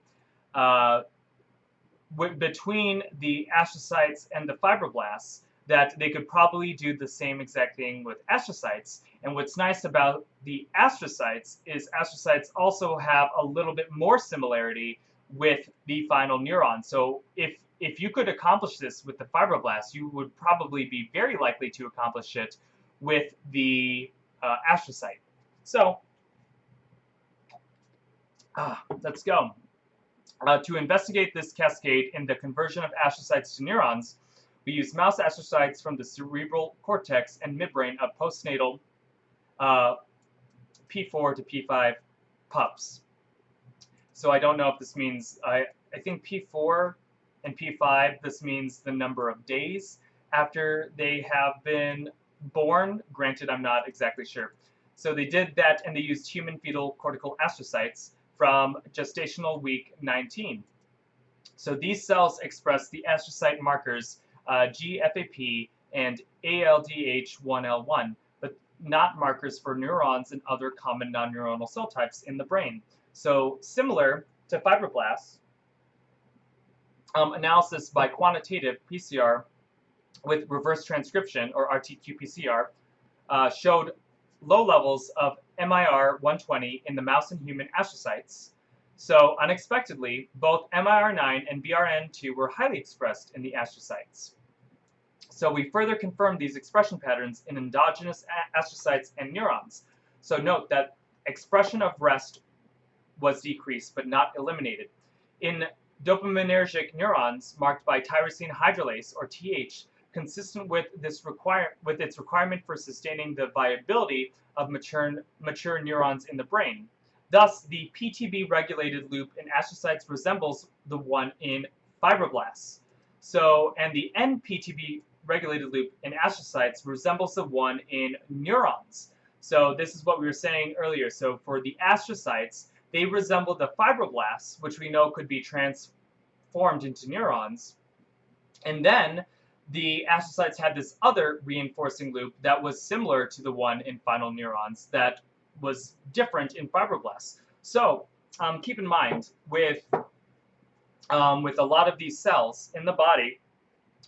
between the astrocytes and the fibroblasts, that they could probably do the same exact thing with astrocytes. And what's nice about the astrocytes is astrocytes also have a little bit more similarity with the final neuron. So if you could accomplish this with the fibroblasts, you would probably be very likely to accomplish it with the astrocyte. So let's go. To investigate this cascade in the conversion of astrocytes to neurons, we use mouse astrocytes from the cerebral cortex and midbrain of postnatal P4 to P5 pups. So I don't know if this means, I think P4 and P5, this means the number of days after they have been born. Granted, I'm not exactly sure. So they did that, and they used human fetal cortical astrocytes from gestational week 19. So these cells express the astrocyte markers GFAP and ALDH1L1, but not markers for neurons and other common non-neuronal cell types in the brain. So similar to fibroblasts, analysis by quantitative PCR with reverse transcription, or RT-qPCR, showed low levels of MIR120 in the mouse and human astrocytes. So unexpectedly, both MIR9 and BRN2 were highly expressed in the astrocytes. So we further confirmed these expression patterns in endogenous astrocytes and neurons. So note that expression of rest was decreased but not eliminated. In dopaminergic neurons marked by tyrosine hydrolase, or TH, consistent with its requirement for sustaining the viability of mature neurons in the brain, Thus, the PTB-regulated loop in astrocytes resembles the one in fibroblasts. So, and the NPTB-regulated loop in astrocytes resembles the one in neurons. So this is what we were saying earlier. So for the astrocytes, they resemble the fibroblasts, which we know could be transformed into neurons. And then the astrocytes had this other reinforcing loop that was similar to the one in final neurons that was different in fibroblasts. So keep in mind, with a lot of these cells in the body,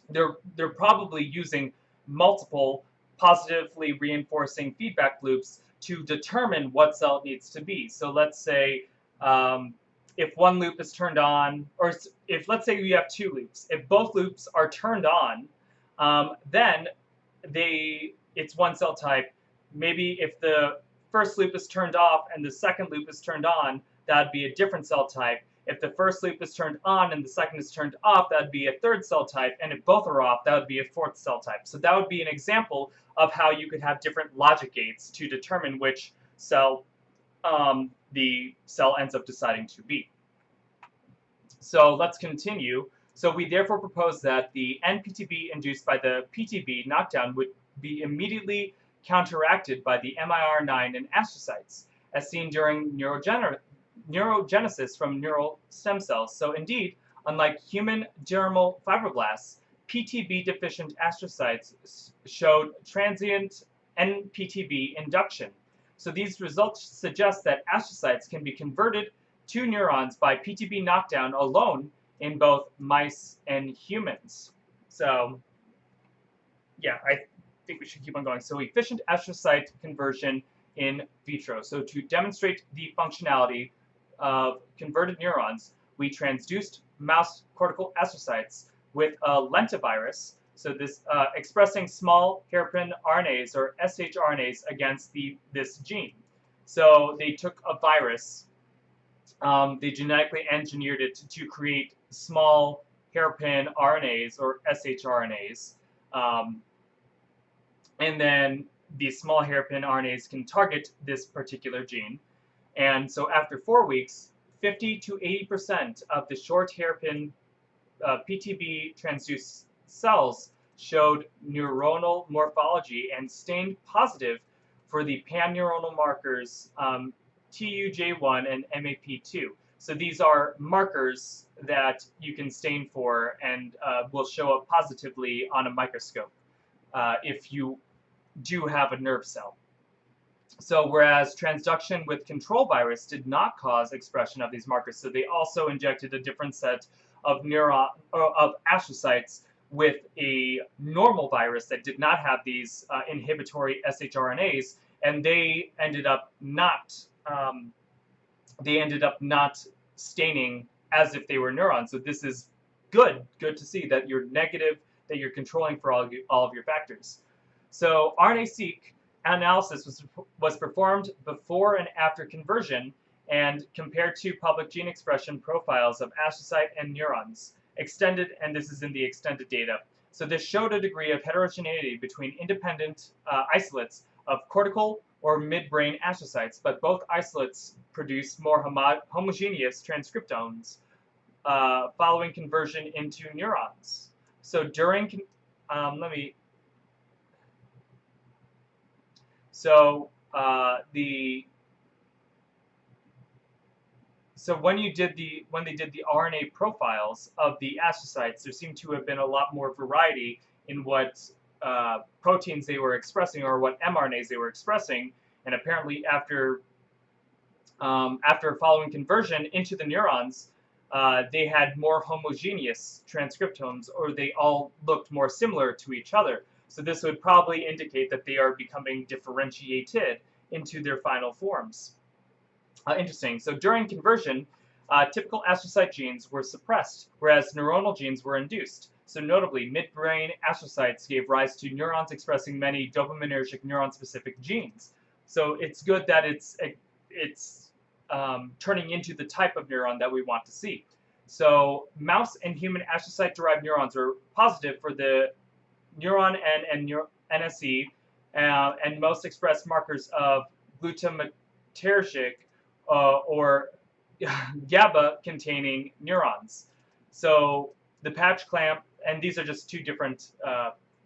they're probably using multiple positively reinforcing feedback loops to determine what cell it needs to be. So let's say if one loop is turned on, or if let's say you have two loops, if both loops are turned on, then it's one cell type. Maybe if the first loop is turned off and the second loop is turned on, that'd be a different cell type. If the first loop is turned on and the second is turned off, that would be a third cell type. And if both are off, that would be a fourth cell type. So that would be an example of how you could have different logic gates to determine which cell the cell ends up deciding to be. So let's continue. So we therefore propose that the NPTB induced by the PTB knockdown would be immediately counteracted by the MIR9 in astrocytes, as seen during neurogenesis from neural stem cells. So indeed, unlike human dermal fibroblasts, PTB-deficient astrocytes showed transient NPTB induction. So these results suggest that astrocytes can be converted to neurons by PTB knockdown alone in both mice and humans. So yeah, I think we should keep on going. So efficient astrocyte conversion in vitro. So to demonstrate the functionality of converted neurons, we transduced mouse cortical astrocytes with a lentivirus, so this expressing small hairpin RNAs or shRNAs against this gene. So they took a virus, they genetically engineered it to create small hairpin RNAs or shRNAs, and then these small hairpin RNAs can target this particular gene. And so after 4 weeks, 50 to 80% of the short hairpin PTB transduced cells showed neuronal morphology and stained positive for the pan-neuronal markers TUJ1 and MAP2. So these are markers that you can stain for and will show up positively on a microscope if you do have a nerve cell. So whereas transduction with control virus did not cause expression of these markers, so they also injected a different set of astrocytes with a normal virus that did not have these inhibitory shRNAs, and they ended up not staining as if they were neurons. So this is good to see that you're negative, that you're controlling for all of your factors. So RNA-seq analysis was performed before and after conversion and compared to public gene expression profiles of astrocyte and neurons. Extended, and this is in the extended data. So this showed a degree of heterogeneity between independent isolates of cortical or midbrain astrocytes, but both isolates produce more homogeneous transcriptomes following conversion into neurons. So during, when they did the RNA profiles of the astrocytes, there seemed to have been a lot more variety in what proteins they were expressing or what mRNAs they were expressing, and apparently after following conversion into the neurons, they had more homogeneous transcriptomes, or they all looked more similar to each other. So this would probably indicate that they are becoming differentiated into their final forms. Interesting. So during conversion, typical astrocyte genes were suppressed, whereas neuronal genes were induced. So notably, midbrain astrocytes gave rise to neurons expressing many dopaminergic neuron-specific genes. So it's good that it's turning into the type of neuron that we want to see. So mouse and human astrocyte-derived neurons are positive for the neuron and NSE, and most express markers of glutamatergic or GABA-containing neurons. So the patch clamp, and these are just two different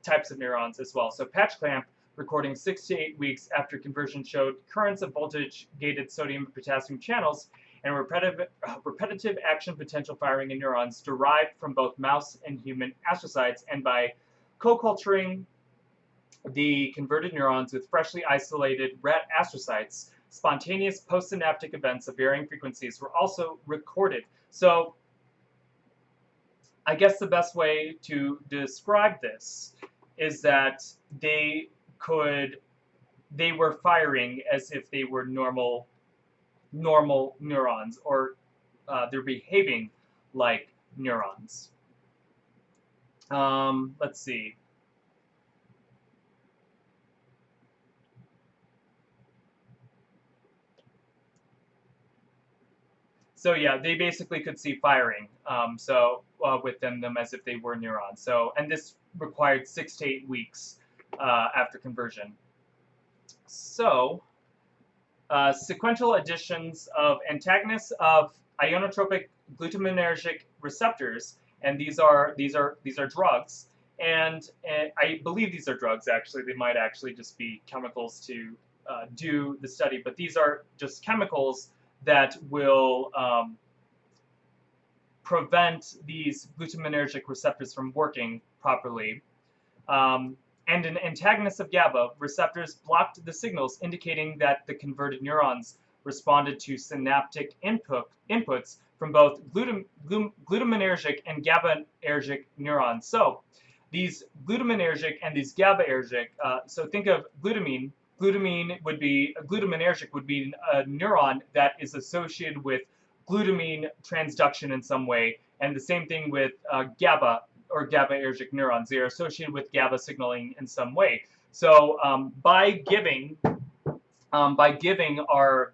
types of neurons as well. So patch clamp, recording 6 to 8 weeks after conversion, showed currents of voltage-gated sodium and potassium channels and repetitive action potential firing in neurons derived from both mouse and human astrocytes, and by co-culturing the converted neurons with freshly isolated rat astrocytes, spontaneous postsynaptic events of varying frequencies were also recorded. So I guess the best way to describe this is that they were firing as if they were normal neurons, or they're behaving like neurons. Let's see. So yeah, they basically could see firing. Within them as if they were neurons. So, and this required 6 to 8 weeks after conversion. So, sequential additions of antagonists of ionotropic glutaminergic receptors, and these are drugs. And I believe these are drugs. Actually, they might actually just be chemicals to do the study, but these are just chemicals that will prevent these glutaminergic receptors from working properly. And an antagonist of GABA receptors blocked the signals, indicating that the converted neurons responded to synaptic inputs from both glutaminergic and GABAergic neurons. So these glutaminergic and these GABAergic, so think of glutamine. Glutaminergic would be a neuron that is associated with glutamine transduction in some way, and the same thing with GABA or GABAergic neurons. They are associated with GABA signaling in some way. So by giving our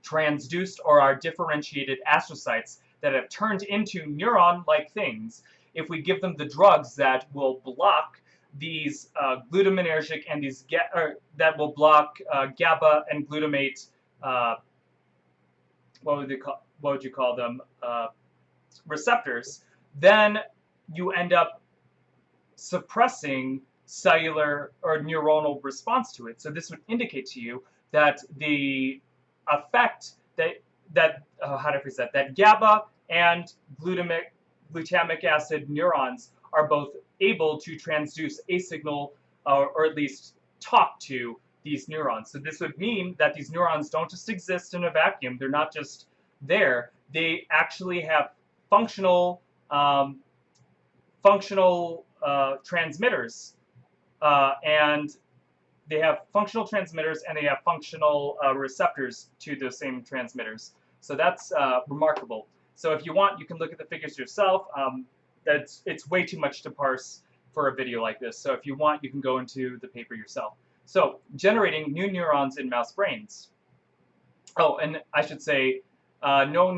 transduced or our differentiated astrocytes that have turned into neuron-like things, if we give them the drugs that will block these glutaminergic and these that will block GABA and glutamate, what would you call them, receptors, then you end up suppressing cellular or neuronal response to it. So this would indicate to you that the effect that GABA and glutamic acid neurons are both able to transduce a signal, or at least talk to these neurons. So this would mean that these neurons don't just exist in a vacuum. They're not just there. They actually have functional transmitters, and they have functional transmitters, and they have functional receptors to those same transmitters. So that's remarkable. So if you want, you can look at the figures yourself. It's way too much to parse for a video like this. So if you want, you can go into the paper yourself. So generating new neurons in mouse brains. Oh, and I should say, no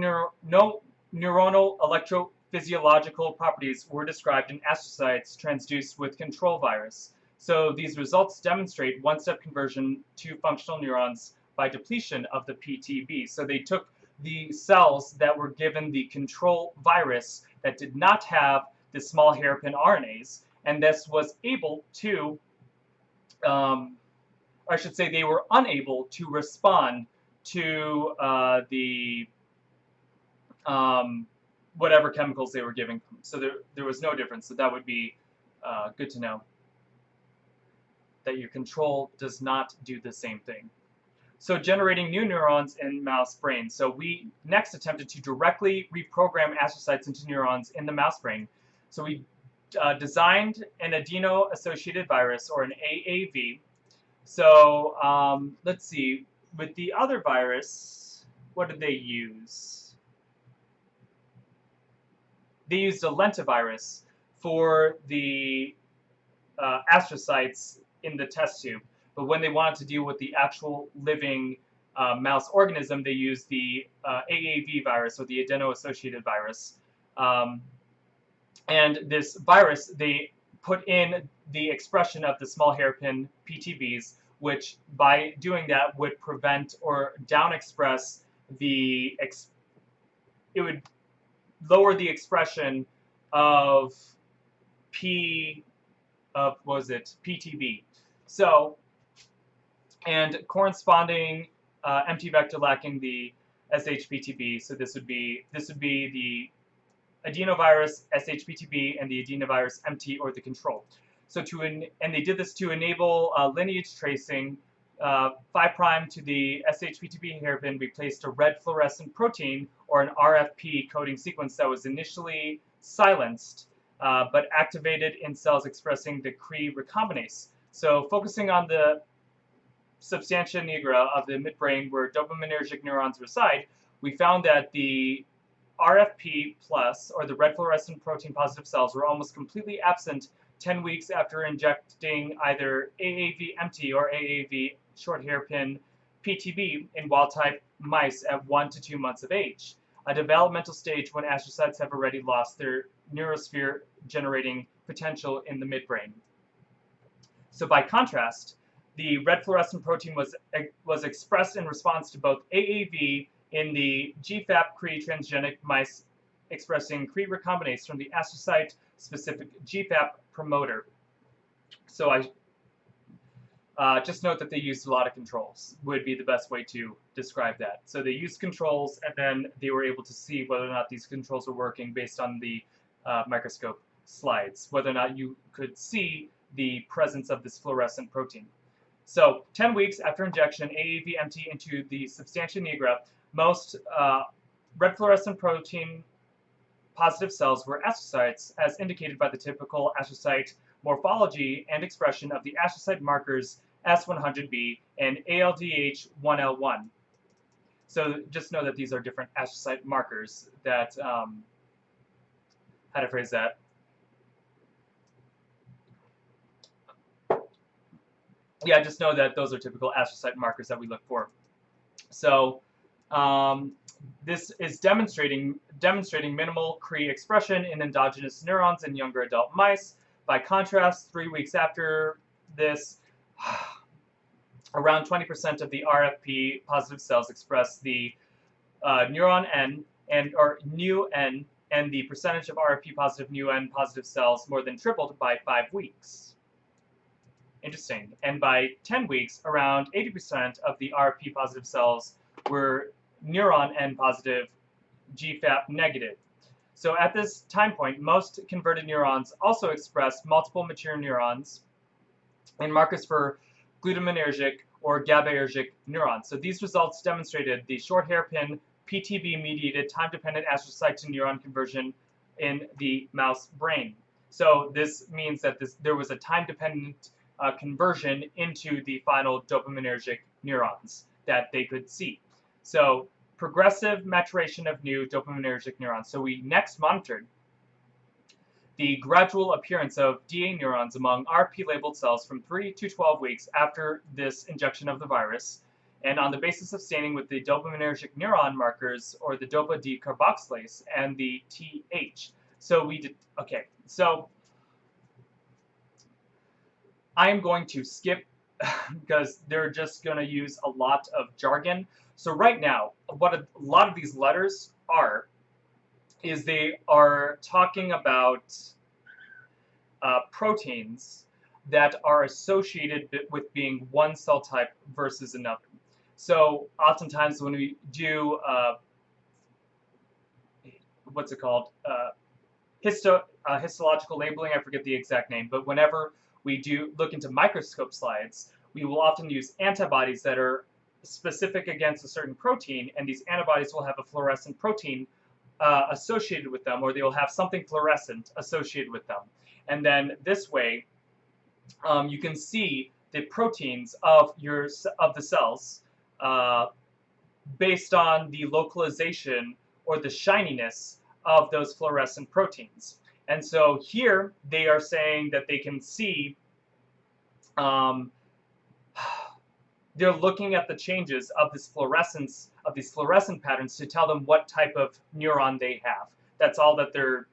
neuronal electrophysiological properties were described in astrocytes transduced with control virus. So these results demonstrate one-step conversion to functional neurons by depletion of the PTB. So they took the cells that were given the control virus that did not have the small hairpin RNAs, and this was able to, I should say they were unable to respond to whatever chemicals they were giving. So there was no difference. So that would be good to know, that your control does not do the same thing. So generating new neurons in mouse brains. So we next attempted to directly reprogram astrocytes into neurons in the mouse brain. So we designed an adeno-associated virus, or an AAV. So let's see, with the other virus, what did they use? They used a lentivirus for the astrocytes in the test tube. But when they wanted to deal with the actual living mouse organism, they used the AAV virus, or the adeno-associated virus. And this virus, they put in the expression of the small hairpin PTBs, which by doing that would prevent or down express it would lower the expression of what was it, PTB. So, and corresponding empty vector lacking the SHPTB. So this would be the adenovirus SHPTB and the adenovirus MT, or the control. So and they did this to enable lineage tracing. 5' to the SHPTB hairpin replaced a red fluorescent protein, or an RFP coding sequence that was initially silenced but activated in cells expressing the Cre recombinase. So focusing on the substantia nigra of the midbrain where dopaminergic neurons reside, we found that the RFP plus, or the red fluorescent protein positive cells, were almost completely absent 10 weeks after injecting either AAV-MT or AAV short hairpin PTB in wild-type mice at 1 to 2 months of age, a developmental stage when astrocytes have already lost their neurosphere generating potential in the midbrain. So by contrast, the red fluorescent protein was expressed in response to both AAV in the GFAP Cre transgenic mice expressing Cre recombinase from the astrocyte-specific GFAP promoter. So I just note that they used a lot of controls, would be the best way to describe that. So they used controls, and then they were able to see whether or not these controls were working based on the microscope slides, whether or not you could see the presence of this fluorescent protein. So 10 weeks after injection, AAV-MT into the substantia nigra, most red fluorescent protein positive cells were astrocytes, as indicated by the typical astrocyte morphology and expression of the astrocyte markers S100B and ALDH1L1. So just know that these are different astrocyte markers that, how to phrase that? Yeah, just know that those are typical astrocyte markers that we look for. So this is demonstrating minimal Cre expression in endogenous neurons in younger adult mice. By contrast, 3 weeks after this, around 20% of the RFP positive cells express the neuron N or nu N, and the percentage of RFP positive nu N positive cells more than tripled by 5 weeks. Interesting. And by 10 weeks, around 80% of the RFP positive cells were neuron N positive, GFAP negative. So at this time point, most converted neurons also express multiple mature neurons and markers for glutaminergic or GABAergic neurons. So these results demonstrated the short hairpin PTB-mediated time-dependent astrocyte to neuron conversion in the mouse brain. So this means that there was a time-dependent conversion into the final dopaminergic neurons that they could see. So progressive maturation of new dopaminergic neurons. So we next monitored the gradual appearance of DA neurons among RP-labeled cells from 3 to 12 weeks after this injection of the virus, and on the basis of staining with the dopaminergic neuron markers, or the dopa decarboxylase, and the TH. So we did, okay, so I am going to skip because they're just going to use a lot of jargon. So right now, what a lot of these letters are is they are talking about proteins that are associated with being one cell type versus another. So oftentimes when we do, what's it called, histological labeling, I forget the exact name, but whenever we do look into microscope slides, we will often use antibodies that are specific against a certain protein, and these antibodies will have a fluorescent protein associated with them, or they will have something fluorescent associated with them. And then this way, you can see the proteins of the cells based on the localization or the shininess of those fluorescent proteins. And so here they are saying that they can see, they're looking at the changes of this fluorescence, of these fluorescent patterns, to tell them what type of neuron they have. That's all that they're,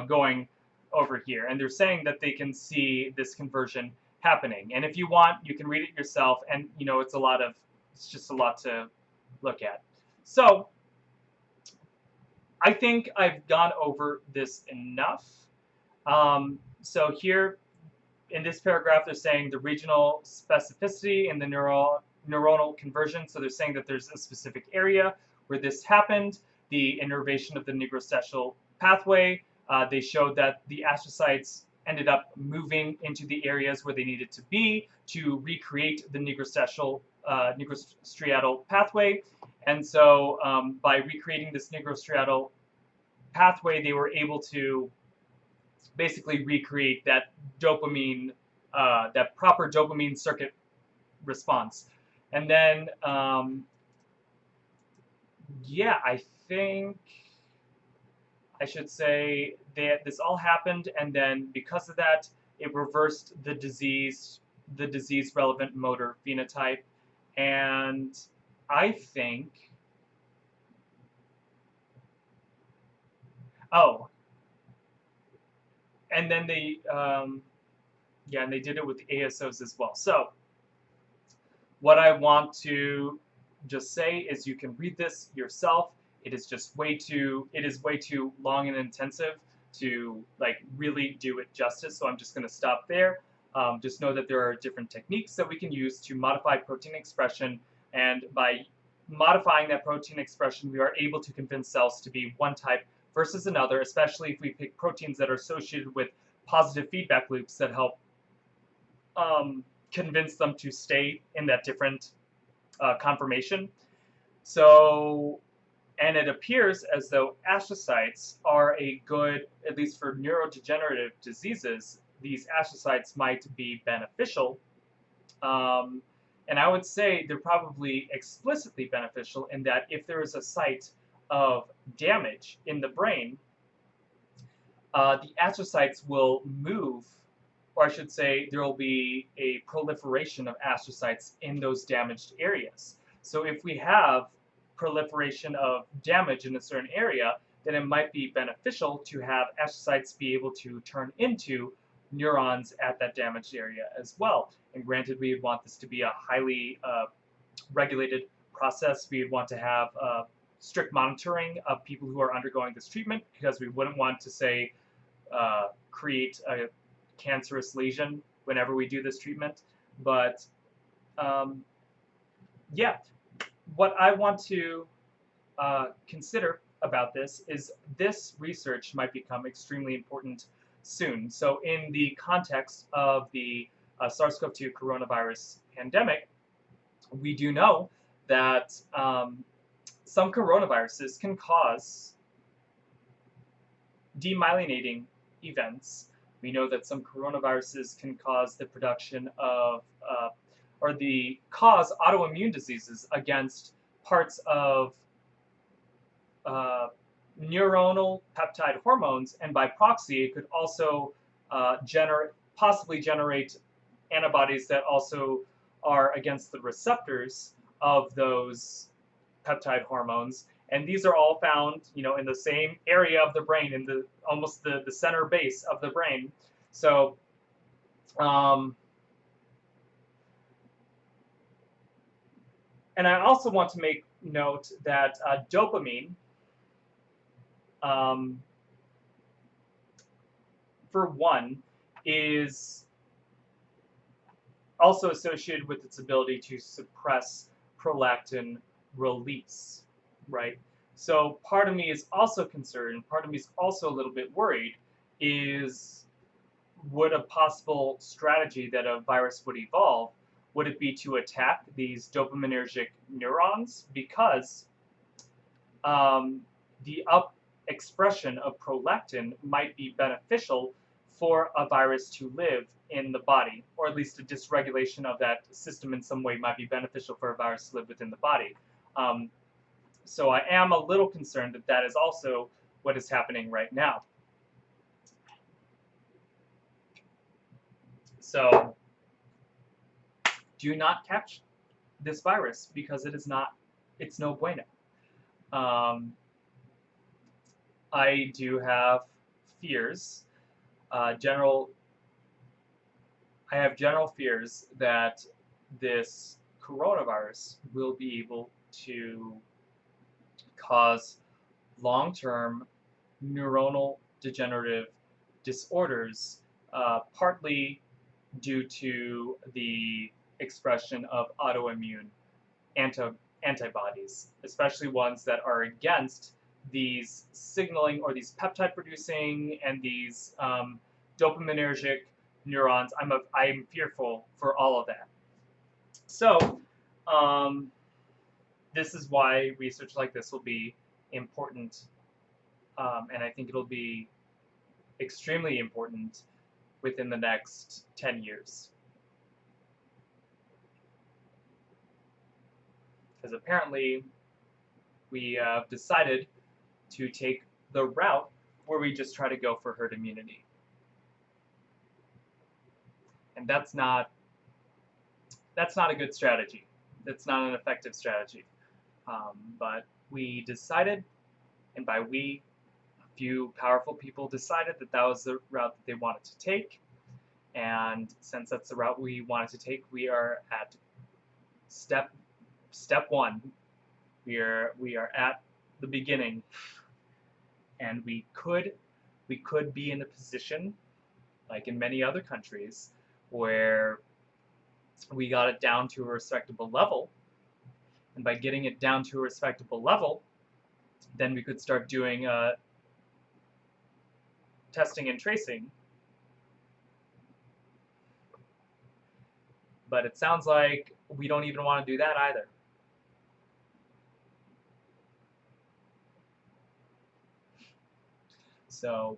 going over here. And they're saying that they can see this conversion happening. And if you want, you can read it yourself. And it's just a lot to look at. So I think I've gone over this enough. So here in this paragraph, they're saying the regional specificity in the neuronal conversion. So they're saying that there's a specific area where this happened, the innervation of the nigrosacral pathway. They showed that the astrocytes ended up moving into the areas where they needed to be to recreate the nigrostriatal pathway. And so by recreating this nigrostriatal pathway, they were able to basically recreate that dopamine, that proper dopamine circuit response. And then, yeah, I think I should say that this all happened, and then because of that, it reversed the disease relevant motor phenotype. And I think, oh, and then yeah, and they did it with ASOs as well. So what I want to just say is you can read this yourself. It is way too long and intensive to like really do it justice. So I'm just going to stop there. Just know that there are different techniques that we can use to modify protein expression, and by modifying that protein expression, we are able to convince cells to be one type versus another, especially if we pick proteins that are associated with positive feedback loops that help convince them to stay in that different conformation. So, and it appears as though astrocytes are a good, at least for neurodegenerative diseases, these astrocytes might be beneficial. And I would say they're probably explicitly beneficial in that if there is a site of damage in the brain, the astrocytes will move, or I should say, there will be a proliferation of astrocytes in those damaged areas. So if we have proliferation of damage in a certain area, then it might be beneficial to have astrocytes be able to turn into neurons at that damaged area as well. And granted, we would want this to be a highly regulated process. We would want to have strict monitoring of people who are undergoing this treatment, because we wouldn't want to say create a cancerous lesion whenever we do this treatment. But yeah, what I want to consider about this is this research might become extremely important soon. So in the context of the SARS-CoV-2 coronavirus pandemic, we do know that some coronaviruses can cause demyelinating events. We know that some coronaviruses can cause the production of, or cause autoimmune diseases against parts of neuronal peptide hormones, and by proxy, it could also possibly generate antibodies that also are against the receptors of those peptide hormones. And these are all found, in the same area of the brain, in almost the center base of the brain. So, and I also want to make note that dopamine, for one, is also associated with its ability to suppress prolactin release, right? So part of me is also concerned, part of me is also a little bit worried, is would a possible strategy that a virus would evolve, would it be to attack these dopaminergic neurons? Because the expression of prolactin might be beneficial for a virus to live in the body, or at least a dysregulation of that system in some way might be beneficial for a virus to live within the body. So I am a little concerned that that is also what is happening right now. So do not catch this virus, because it's no bueno. I do have fears, I have general fears that this coronavirus will be able to cause long-term neuronal degenerative disorders, partly due to the expression of autoimmune antibodies, especially ones that are against these signaling or these peptide producing and these dopaminergic neurons. I'm fearful for all of that. So this is why research like this will be important, and I think it'll be extremely important within the next 10 years. Because apparently we have decided to take the route where we just try to go for herd immunity. And that's not a good strategy. That's not an effective strategy. But we decided, and by we, a few powerful people decided that that was the route that they wanted to take. And since that's the route we wanted to take, we are at step one. We are at the beginning, and we could be in a position, like in many other countries, where we got it down to a respectable level, and by getting it down to a respectable level, then we could start doing testing and tracing. But it sounds like we don't even want to do that either. So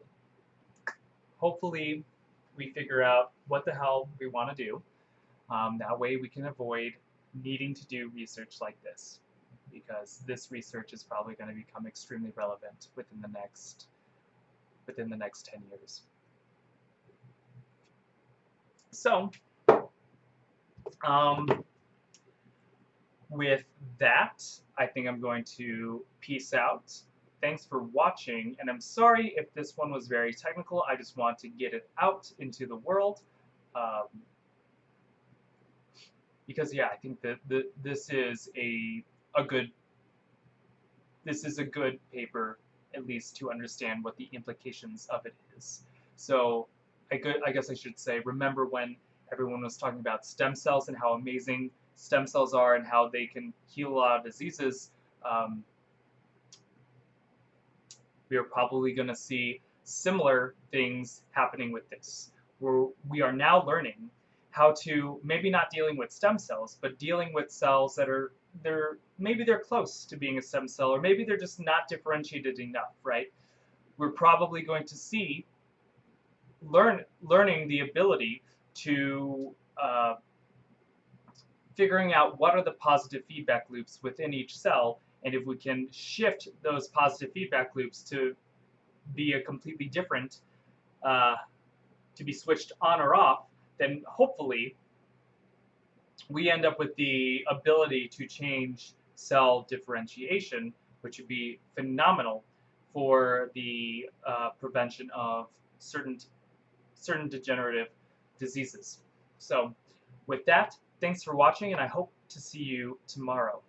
hopefully we figure out what the hell we want to do. That way we can avoid needing to do research like this, because this research is probably going to become extremely relevant within the next 10 years. So with that, I think I'm going to peace out. Thanks for watching, and I'm sorry if this one was very technical. I just want to get it out into the world. Because yeah, I think that this is a good paper, at least to understand what the implications of it is. So I guess I should say, remember when everyone was talking about stem cells and how amazing stem cells are and how they can heal a lot of diseases. We are probably going to see similar things happening with this, where we are now learning how to, maybe not dealing with stem cells, but dealing with cells that are, maybe they're close to being a stem cell, or maybe they're just not differentiated enough, right? We're probably going to see learning the ability to figuring out what are the positive feedback loops within each cell, and if we can shift those positive feedback loops to be a completely different, to be switched on or off, then hopefully we end up with the ability to change cell differentiation, which would be phenomenal for the prevention of certain degenerative diseases. So with that, thanks for watching, and I hope to see you tomorrow.